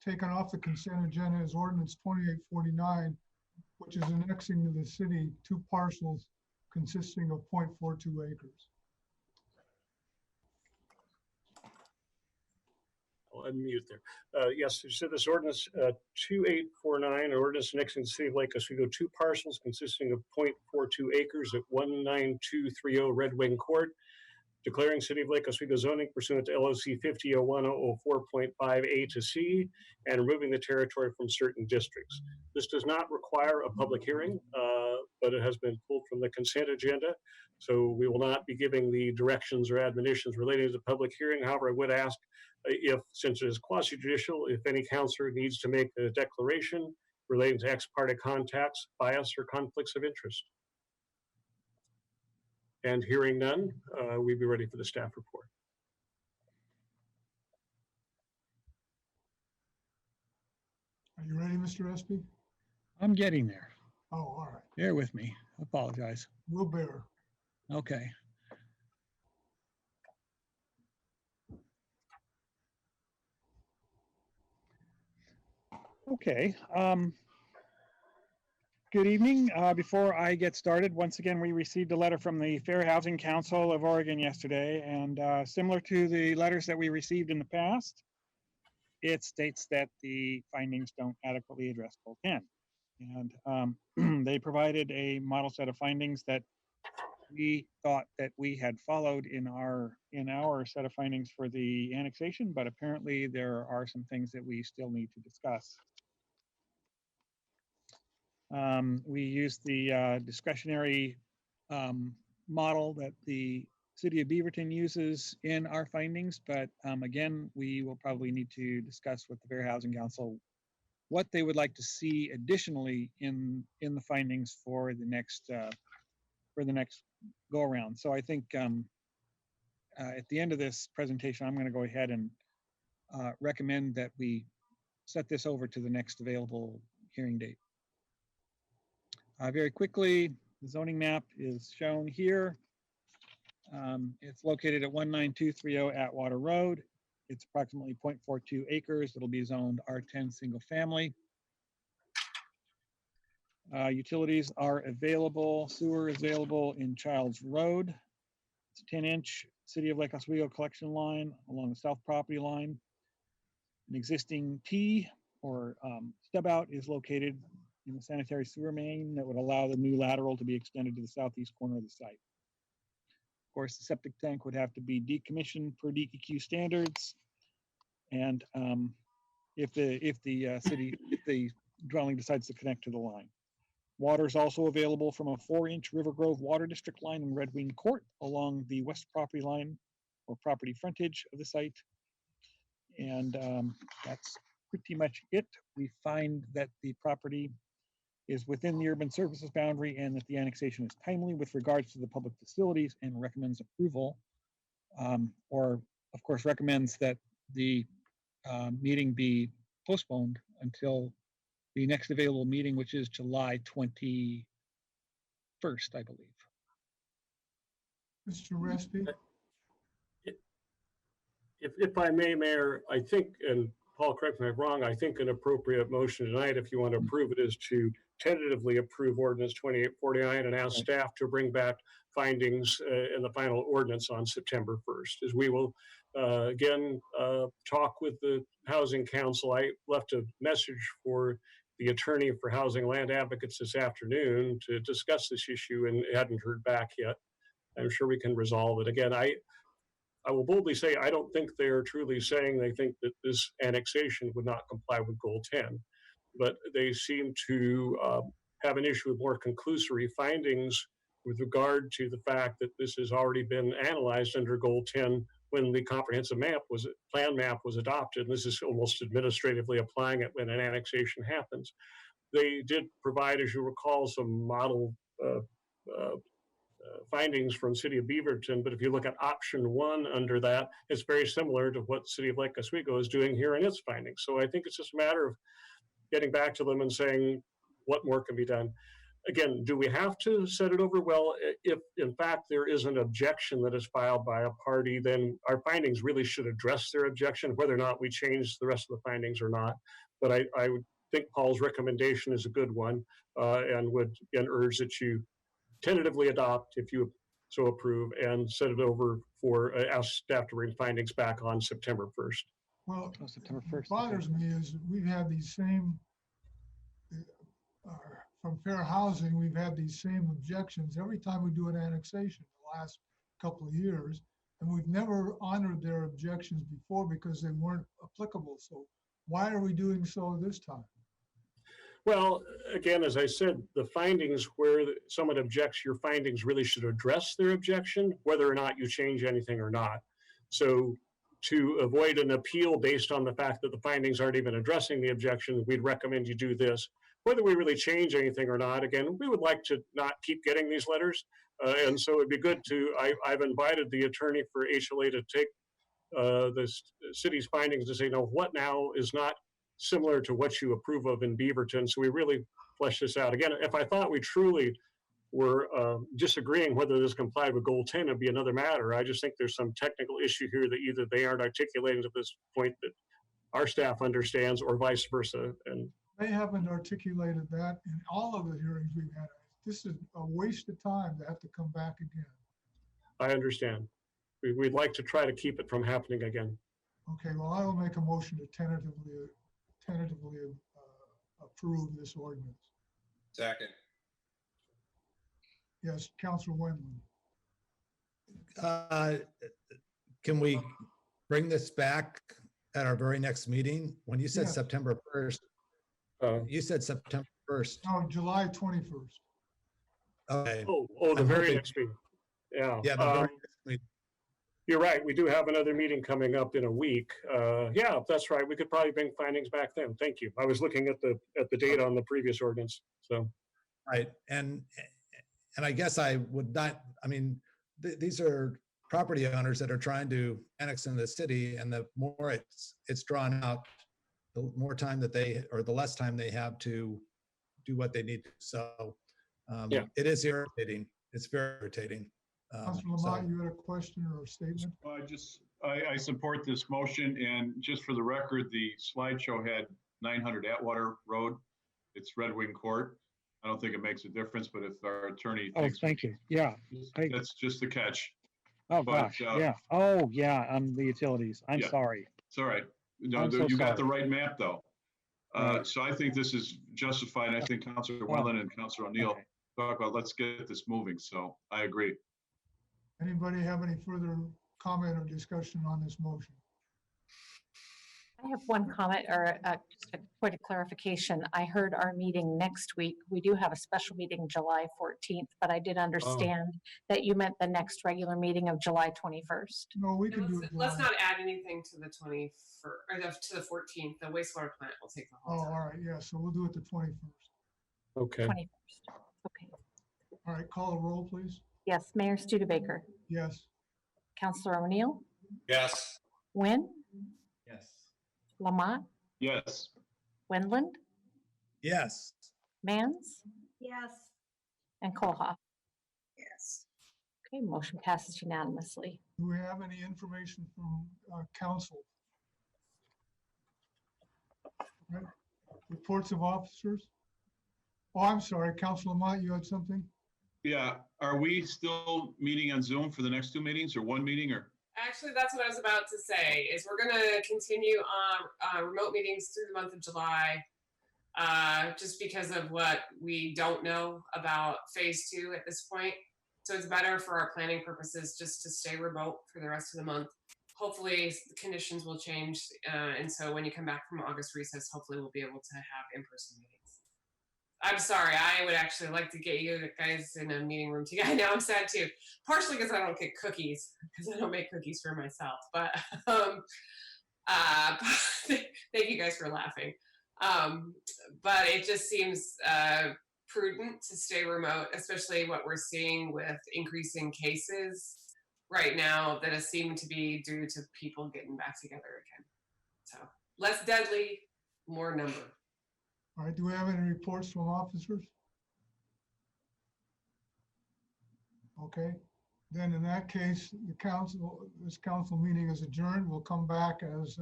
taken off the consent agenda is ordinance 2849, which is annexing to the city 2 parcels consisting of 0.42 acres. I'll unmute there. Yes, so this ordinance 2849, an ordinance annexing the city of Lake Oswego 2 parcels consisting of 0.42 acres at 19230 Redwing Court, declaring city of Lake Oswego zoning pursuant to LOC 5001-004.5A to C, and removing the territory from certain districts. This does not require a public hearing, but it has been pulled from the consent agenda. So we will not be giving the directions or admonitions relating to the public hearing. However, I would ask if, since it is quasi-judicial, if any counselor needs to make a declaration relating to ex parte contacts, bias, or conflicts of interest. And hearing none, we'd be ready for the staff report. Are you ready, Mr. Espy? I'm getting there. Oh, all right. Bear with me. Apologize. We'll bear. Okay. Okay. Good evening. Before I get started, once again, we received a letter from the Fair Housing Council of Oregon yesterday, and similar to the letters that we received in the past, it states that the findings don't adequately address Goal 10. And they provided a model set of findings that we thought that we had followed in our set of findings for the annexation, but apparently there are some things that we still need to discuss. We used the discretionary model that the city of Beaverton uses in our findings, but again, we will probably need to discuss with the Fair Housing Council what they would like to see additionally in the findings for the next go around. So I think at the end of this presentation, I'm going to go ahead and recommend that we set this over to the next available hearing date. Very quickly, the zoning map is shown here. It's located at 19230 Atwater Road. It's approximately 0.42 acres. It'll be zoned R10 single family. Utilities are available. Sewer is available in Childs Road. It's a 10-inch City of Lake Oswego collection line along the south property line. An existing T or stub out is located in the sanitary sewer main that would allow the new lateral to be extended to the southeast corner of the site. Of course, the septic tank would have to be decommissioned per DEQ standards. And if the dwelling decides to connect to the line. Water is also available from a 4-inch River Grove Water District line in Redwing Court along the west property line or property frontage of the site. And that's pretty much it. We find that the property is within the urban services boundary and that the annexation is timely with regards to the public facilities and recommends approval, or of course recommends that the meeting be postponed until the next available meeting, which is July 21st, I believe. Mr. Respy? If I may, Mayor, I think, and Paul, correct me if I'm wrong, I think an appropriate motion tonight, if you want to approve it, is to tentatively approve ordinance 2849 and ask staff to bring back findings in the final ordinance on September 1st. As we will again talk with the Housing Council. I left a message for the attorney for Housing Land Advocates this afternoon to discuss this issue and hadn't heard back yet. I'm sure we can resolve it. Again, I will boldly say I don't think they are truly saying they think that this annexation would not comply with Goal 10. but they seem to have an issue with more conclusory findings with regard to the fact that this has already been analyzed under Goal 10 when the comprehensive plan map was adopted. And this is almost administratively applying it when an annexation happens. They did provide, as you recall, some model findings from City of Beaverton, but if you look at option 1 under that, it's very similar to what City of Lake Oswego is doing here in its findings. So I think it's just a matter of getting back to them and saying what more can be done. Again, do we have to set it over? Well, if in fact there is an objection that is filed by a party, then our findings really should address their objection, whether or not we change the rest of the findings or not. But I would think Paul's recommendation is a good one, and would again urge that you tentatively adopt, if you so approve, and set it over for, ask staff to bring findings back on September 1st. Well, September what 1st. bothers me is we've had these same, from fair housing, we've had these same objections every time we do an annexation the last couple of years. And we've never honored their objections before because they weren't applicable. So why are we doing so this time? Well, again, as I said, the findings where someone objects, your findings really should address their objection, whether or not you change anything or not. So to avoid an appeal based on the fact that the findings aren't even addressing the objection, we'd recommend you do this. Whether we really change anything or not, again, we would like to not keep getting these letters. And so it'd be good to, I've invited the attorney for HLA to take the city's findings to say, no, what now is not similar to what you approve of in Beaverton. So we really flesh this out. Again, if I thought we truly were disagreeing whether this complied with Goal 10, it'd be another matter. I just think there's some technical issue here that either they aren't articulating to this point that our staff understands, or vice versa. And They haven't articulated that in all of the hearings we've had. This is a waste of time to have to come back again. I understand. We'd like to try to keep it from happening again. Okay, well, I will make a motion to tentatively approve this ordinance. Second. Yes, Councilor Wendland. Can we bring this back at our very next meeting? When you said Yes. September 1st, you said September 1st. No, July 21st. Okay. The I'm very hoping- next meeting. Yeah. Yeah, the very next meeting. You're right. We do have another meeting coming up in a week. Yeah, that's right. We could probably bring findings back then. Thank you. I was looking at the date on the previous ordinance. So, Right. And I guess I would not, I mean, these are property owners that are trying to annex in the city, and the more it's drawn out, the more time that they, or the less time they have to do what they need to. So Yeah. it is irritating. It's very irritating. Councilor Lamont, you had a question or a statement? I support this motion, and just for the record, the slideshow had 900 Atwater Road. It's Redwing Court. I don't think it makes a difference, but if our attorney Oh, thinks thank you. Yeah. that's just the catch. Oh, But, gosh. Yeah. Oh, yeah. On the utilities. I'm Yeah. sorry. It's all right. No, I'm so you got sorry. the right map, though. Right. So I think this is justified. I think Councilor Wendland and Councilor O'Neill Okay. talk about, let's get this moving. So I agree. Anybody have any further comment or discussion on this motion? I have one comment or just a point of clarification. I heard our meeting next week. We do have a special meeting July 14th, but I did understand that you meant the next regular meeting of July 21st. No, we can do it. Let's July. not add anything to the 21st or to the 14th. The wastewater plant will take the Oh, whole time. all right, yeah, so we'll do it the 21st. okay. 21st. Okay. All right, call a roll, please. Yes, Mayor Studebaker, Yes. Councilor O'Neill, Yes. Nguyen, Yes. Lamont, Yes. Wendland, Yes. Mans, Yes. and Kohlhoff. Yes. Okay, motion passes unanimously. Do we have any information from council? Right. Reports of officers? Oh, I'm sorry, Councilor Lamont, you had something? Yeah. Are we still meeting on Zoom for the next two meetings, or one meeting, or? Actually, that's what I was about to say, is we're gonna continue on remote meetings through the month of July, just because of what we don't know about phase 2 at this point. So it's better for our planning purposes just to stay remote for the rest of the month. hopefully the conditions will change. And so when you come back from August recess, hopefully we'll be able to have in-person meetings. I'm sorry, I would actually like to get you guys in a meeting room together. I know I'm sad too, partially because I don't get cookies, because I don't make cookies for myself. But thank you guys for laughing. But it just seems prudent to stay remote, especially what we're seeing with increasing cases right now that is seeming to be due to people getting back together again. So less deadly, more number. All right, do we have any reports from officers? Okay, then in that case, this council meeting is adjourned. We'll come back as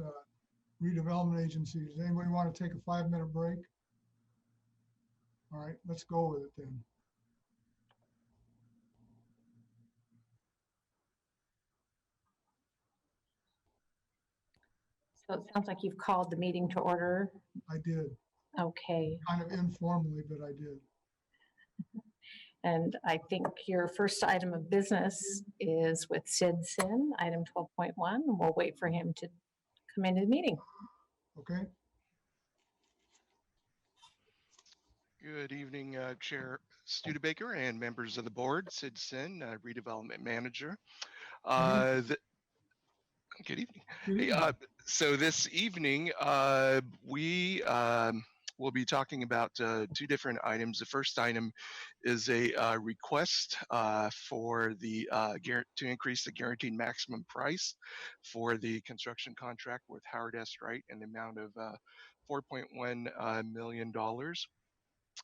redevelopment agency. Does anybody want to take a 5-minute break? All right, let's go with it then. So it sounds like you've called the meeting to order. I did, Okay. kind of informally, but I did. And I think your first item of business is with Sid Sin, item 12.1, and we'll wait for him to come into the meeting. Okay, Good evening, Chair Studebaker and members of the board. Sid Sin, Redevelopment Manager. Good evening. Hey, so this evening, we will be talking about 2 different items. The first item is a request for the to increase the guaranteed maximum price for the construction contract with Howard S. Wright in the amount of $4.1 million.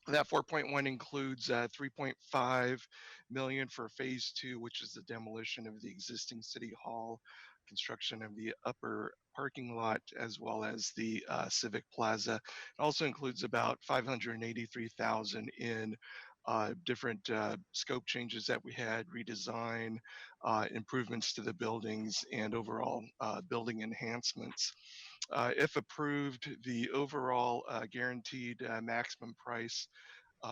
That 4.1 includes 3.5 million for phase 2, which is the demolition of the existing city hall, construction of the upper parking lot, as well as the civic plaza. It also includes about 583,000 in different scope changes that we had, redesign, improvements to the buildings, and overall building enhancements. If approved, the overall guaranteed maximum price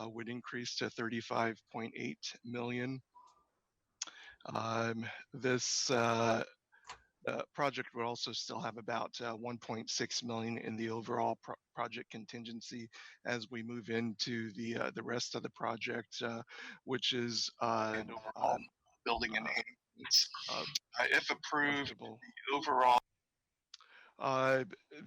would increase to 35.8 million. This project would also still have about 1.6 million in the overall project contingency as we move into the rest of the project, which is building enhancements. If approved, the overall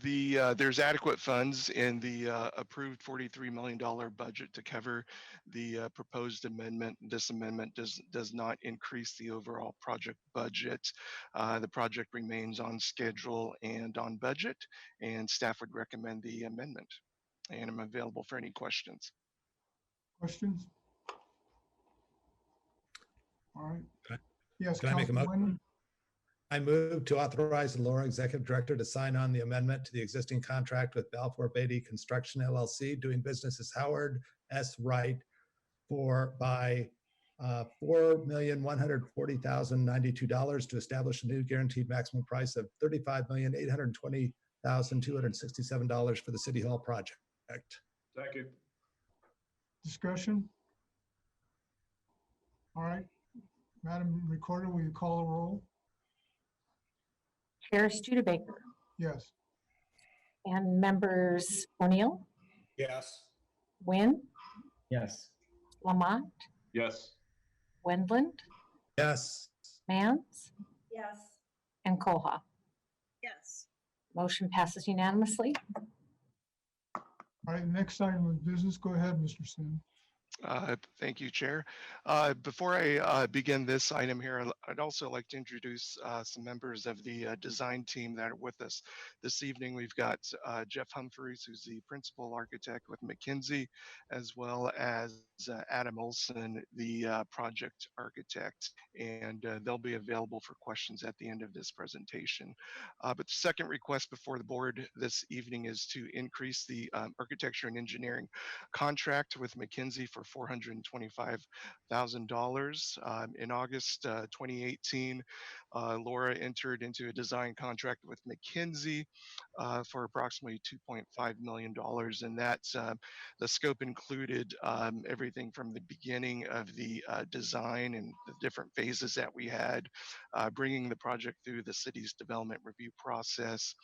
there's adequate funds in the approved $43 million budget to cover the proposed amendment. This amendment does not increase the overall project budget. The project remains on schedule and on budget, and staff would recommend the amendment. And I'm available for any questions. questions? All right. Okay. Yes, Can I make a Councilman motion? Wyndham? I move to authorize the LORA Executive Director to sign on the amendment to the existing contract with Balfour Beatty Construction LLC, doing business as Howard S. Wright by $4,140,092 to establish a new guaranteed maximum price of $35,820,267 for the City Hall project. Second. Discussion? All right. Madam Recorder, will you call the roll? Chair Studebaker Yes. and members O'Neill, Yes. Wynn, Yes. Lamont, Yes. Wendland, Yes. Mance, Yes. and Koha. Yes. Motion passes unanimously. All right, next item of business. Go ahead, Mr. Sin. Thank you, Chair. Before I begin this item here, I'd also like to introduce some members of the design team that are with us this evening. We've got Jeff Humphreys, who's the principal architect with McKinsey, as well as Adam Olson, the project architect, and they'll be available for questions at the end of this presentation. But the second request before the board this evening is to increase the architecture and engineering contract with McKinsey for $425,000. In August 2018, LORA entered into a design contract with McKinsey for approximately $2.5 million. And that's the scope included everything from the beginning of the design and the different phases that we had, bringing the project through the city's development review process,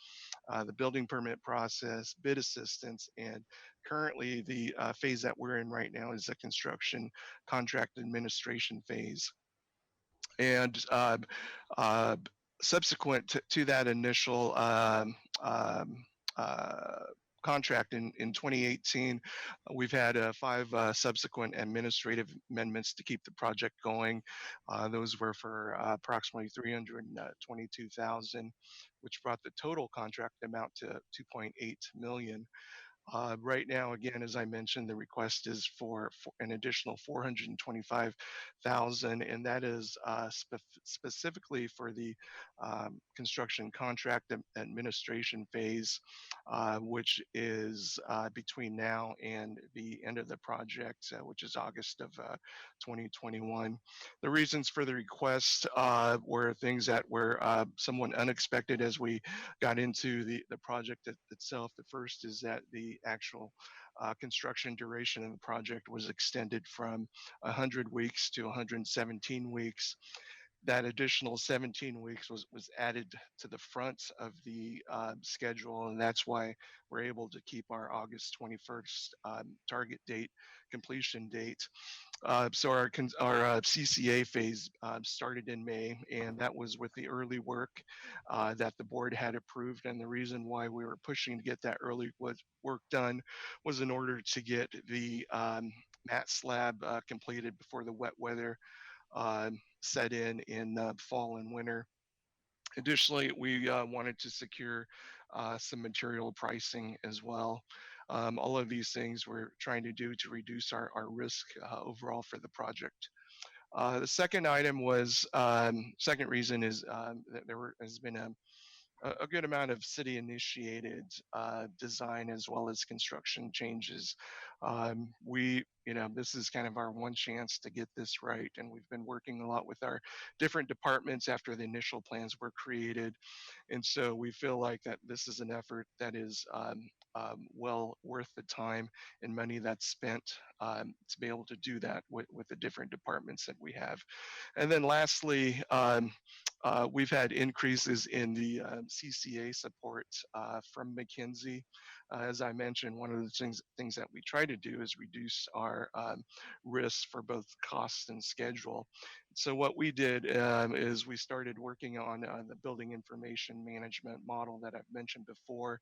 the building permit process, bid assistance, and currently the phase that we're in right now is the construction contract administration phase. And uh, subsequent to that initial contract in 2018, we've had 5 subsequent administrative amendments to keep the project going. Those were for approximately $322,000, which brought the total contract amount to $2.8 million. Right now, again, as I mentioned, the request is for an additional $425,000, and that is specifically for the construction contract administration phase, which is between now and the end of the project, which is August of 2021. The reasons for the request were things that were somewhat unexpected as we got into the project itself. The first is that the actual construction duration of the project was extended from 100 weeks to 117 weeks. That additional 17 weeks was added to the front of the schedule, and that's why we're able to keep our August 21st target date, completion date. So our CCA phase started in May, and that was with the early work that the board had approved. And the reason why we were pushing to get that early work done was in order to get the mat slab completed before the wet weather set in fall and winter. Additionally, we wanted to secure some material pricing as well. All of these things we're trying to do to reduce our risk overall for the project. The second item was, second reason is that has been a good amount of city initiated design as well as construction changes. This is kind of our one chance to get this right, and we've been working a lot with our different departments after the initial plans were created. And so we feel like that this is an effort that is well worth the time and money that's spent to be able to do that with the different departments that we have. And then lastly, we've had increases in the CCA support from McKinsey. As I mentioned, one of the things that we try to do is reduce our risks for both costs and schedule. So what we did is we started working on the building information management model that I've mentioned before,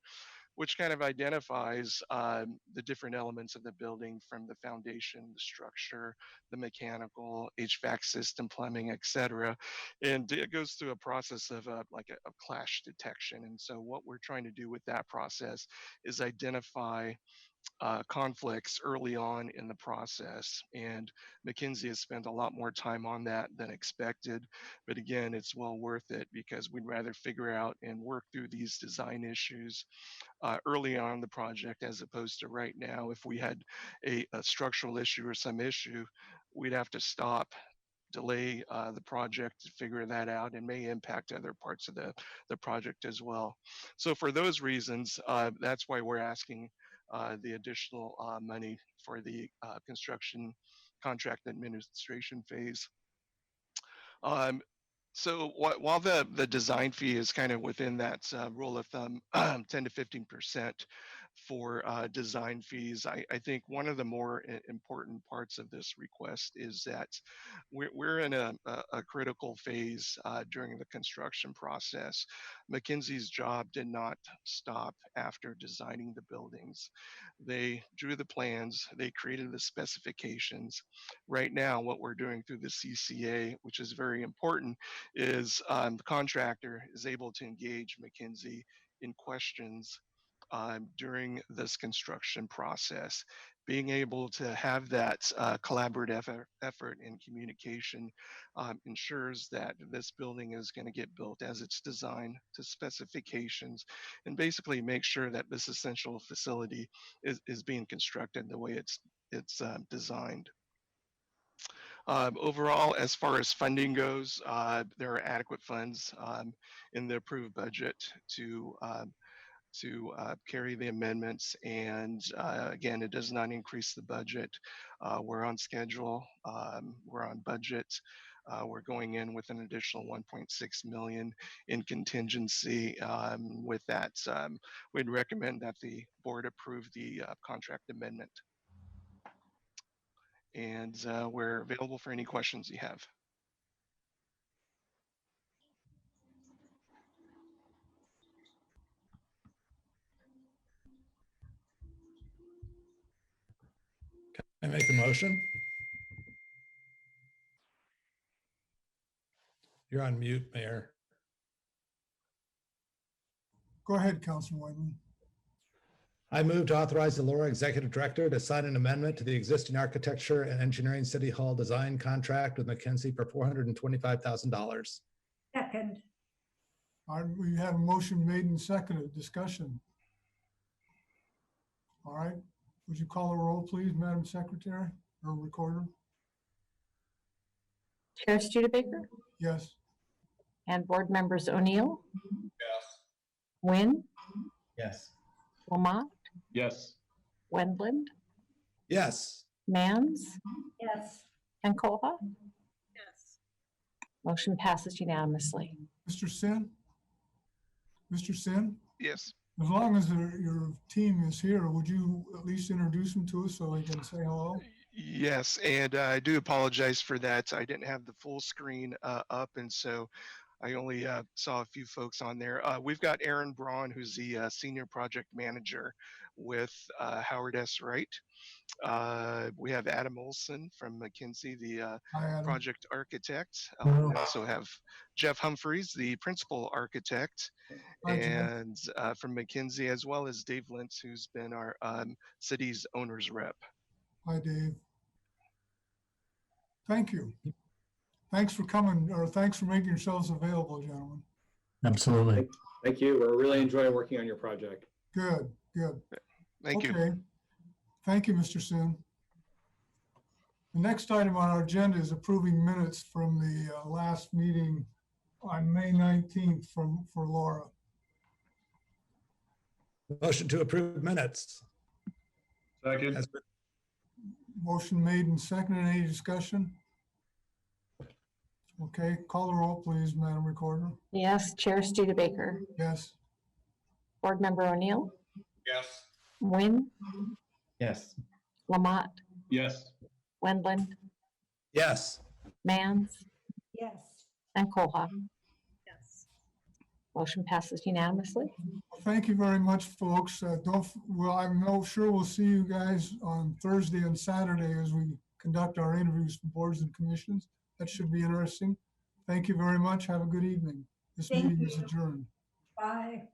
which kind of identifies the different elements of the building, from the foundation, the structure, the mechanical, HVAC system, plumbing, etc. And it goes through a process of like a clash detection. And so what we're trying to do with that process is identify conflicts early on in the process. And McKinsey has spent a lot more time on that than expected. But again, it's well worth it because we'd rather figure out and work through these design issues early on in the project, as opposed to right now. If we had a structural issue or some issue, we'd have to stop, delay the project to figure that out, and may impact other parts of the project as well. So for those reasons, that's why we're asking the additional money for the construction contract administration phase. So while the design fee is kind of within that rule of thumb, 10 to 15% for design fees, I think one of the more important parts of this request is that we're in a critical phase during the construction process. McKinsey's job did not stop after designing the buildings. They drew the plans, they created the specifications. Right now, what we're doing through the CCA, which is very important, is the contractor is able to engage McKinsey in questions during this construction process. Being able to have that collaborative effort and communication ensures that this building is going to get built as it's designed to specifications, and basically make sure that this essential facility is being constructed the way it's it's designed. Overall, as far as funding goes, there are adequate funds in the approved budget to carry the amendments. And again, it does not increase the budget. We're on schedule. We're on budget. We're going in with an additional 1.6 million in contingency. With that, we'd recommend that the board approve the contract amendment. And we're available for any questions you have. Can I make a motion? You're on mute, Mayor. Go ahead, Councilman Whitman. I move to authorize the LORA Executive Director to sign an amendment to the existing architecture and engineering City Hall design contract with McKinsey for $425,000. Second. All right, we have a motion made and seconded. Discussion. All right, would you call a roll, please, Madam Secretary or Recorder? Chair Studebaker Yes. and Board Members O'Neill, Yes. Nguyen, Yes. Lamont, Yes. Wendland, Yes. Mans, Yes. and Koha. Yes. Motion passes unanimously. Mr. Sin? Mr. Sin? Yes. As long as your team is here, would you at least introduce them to us so we can say hello? Yes, and I do apologize for that. I didn't have the full screen up, and so I only saw a few folks on there. We've got Aaron Braun, who's the Senior Project Manager with Howard S. Wright. We have Adam Olson from McKinsey, the Hi, Adam. Project Architect. We also have Jeff Humphreys, the Principal Architect, Hi, Jeff. and from McKinsey, as well as Dave Lintz, who's been our city's owner's rep. Hi, Dave. Thank you. Thanks for coming, or thanks for making yourselves available, gentlemen. Absolutely. Thank you. We're really enjoying working on your project. Good, good. Thank you. Okay. Thank you, Mr. Sin. The next item on our agenda is approving minutes from the last meeting on May 19th for LORA. Motion to approve minutes. Second. Has been- Motion made and seconded. Any discussion? Okay, call the roll, please, Madam Recorder. Yes, Chair Studebaker, Yes. Board Member O'Neill, Yes. Nguyen, Yes. Lamont, Yes. Wendland, Yes. Mans, Yes. and Koha. Yes. Motion passes unanimously. Thank you very much, folks. I'm sure we'll see you guys on Thursday and Saturday as we conduct our interviews for boards and commissions. That should be interesting. Thank you very much. Have a good evening. This Thank meeting is you. adjourned. Bye.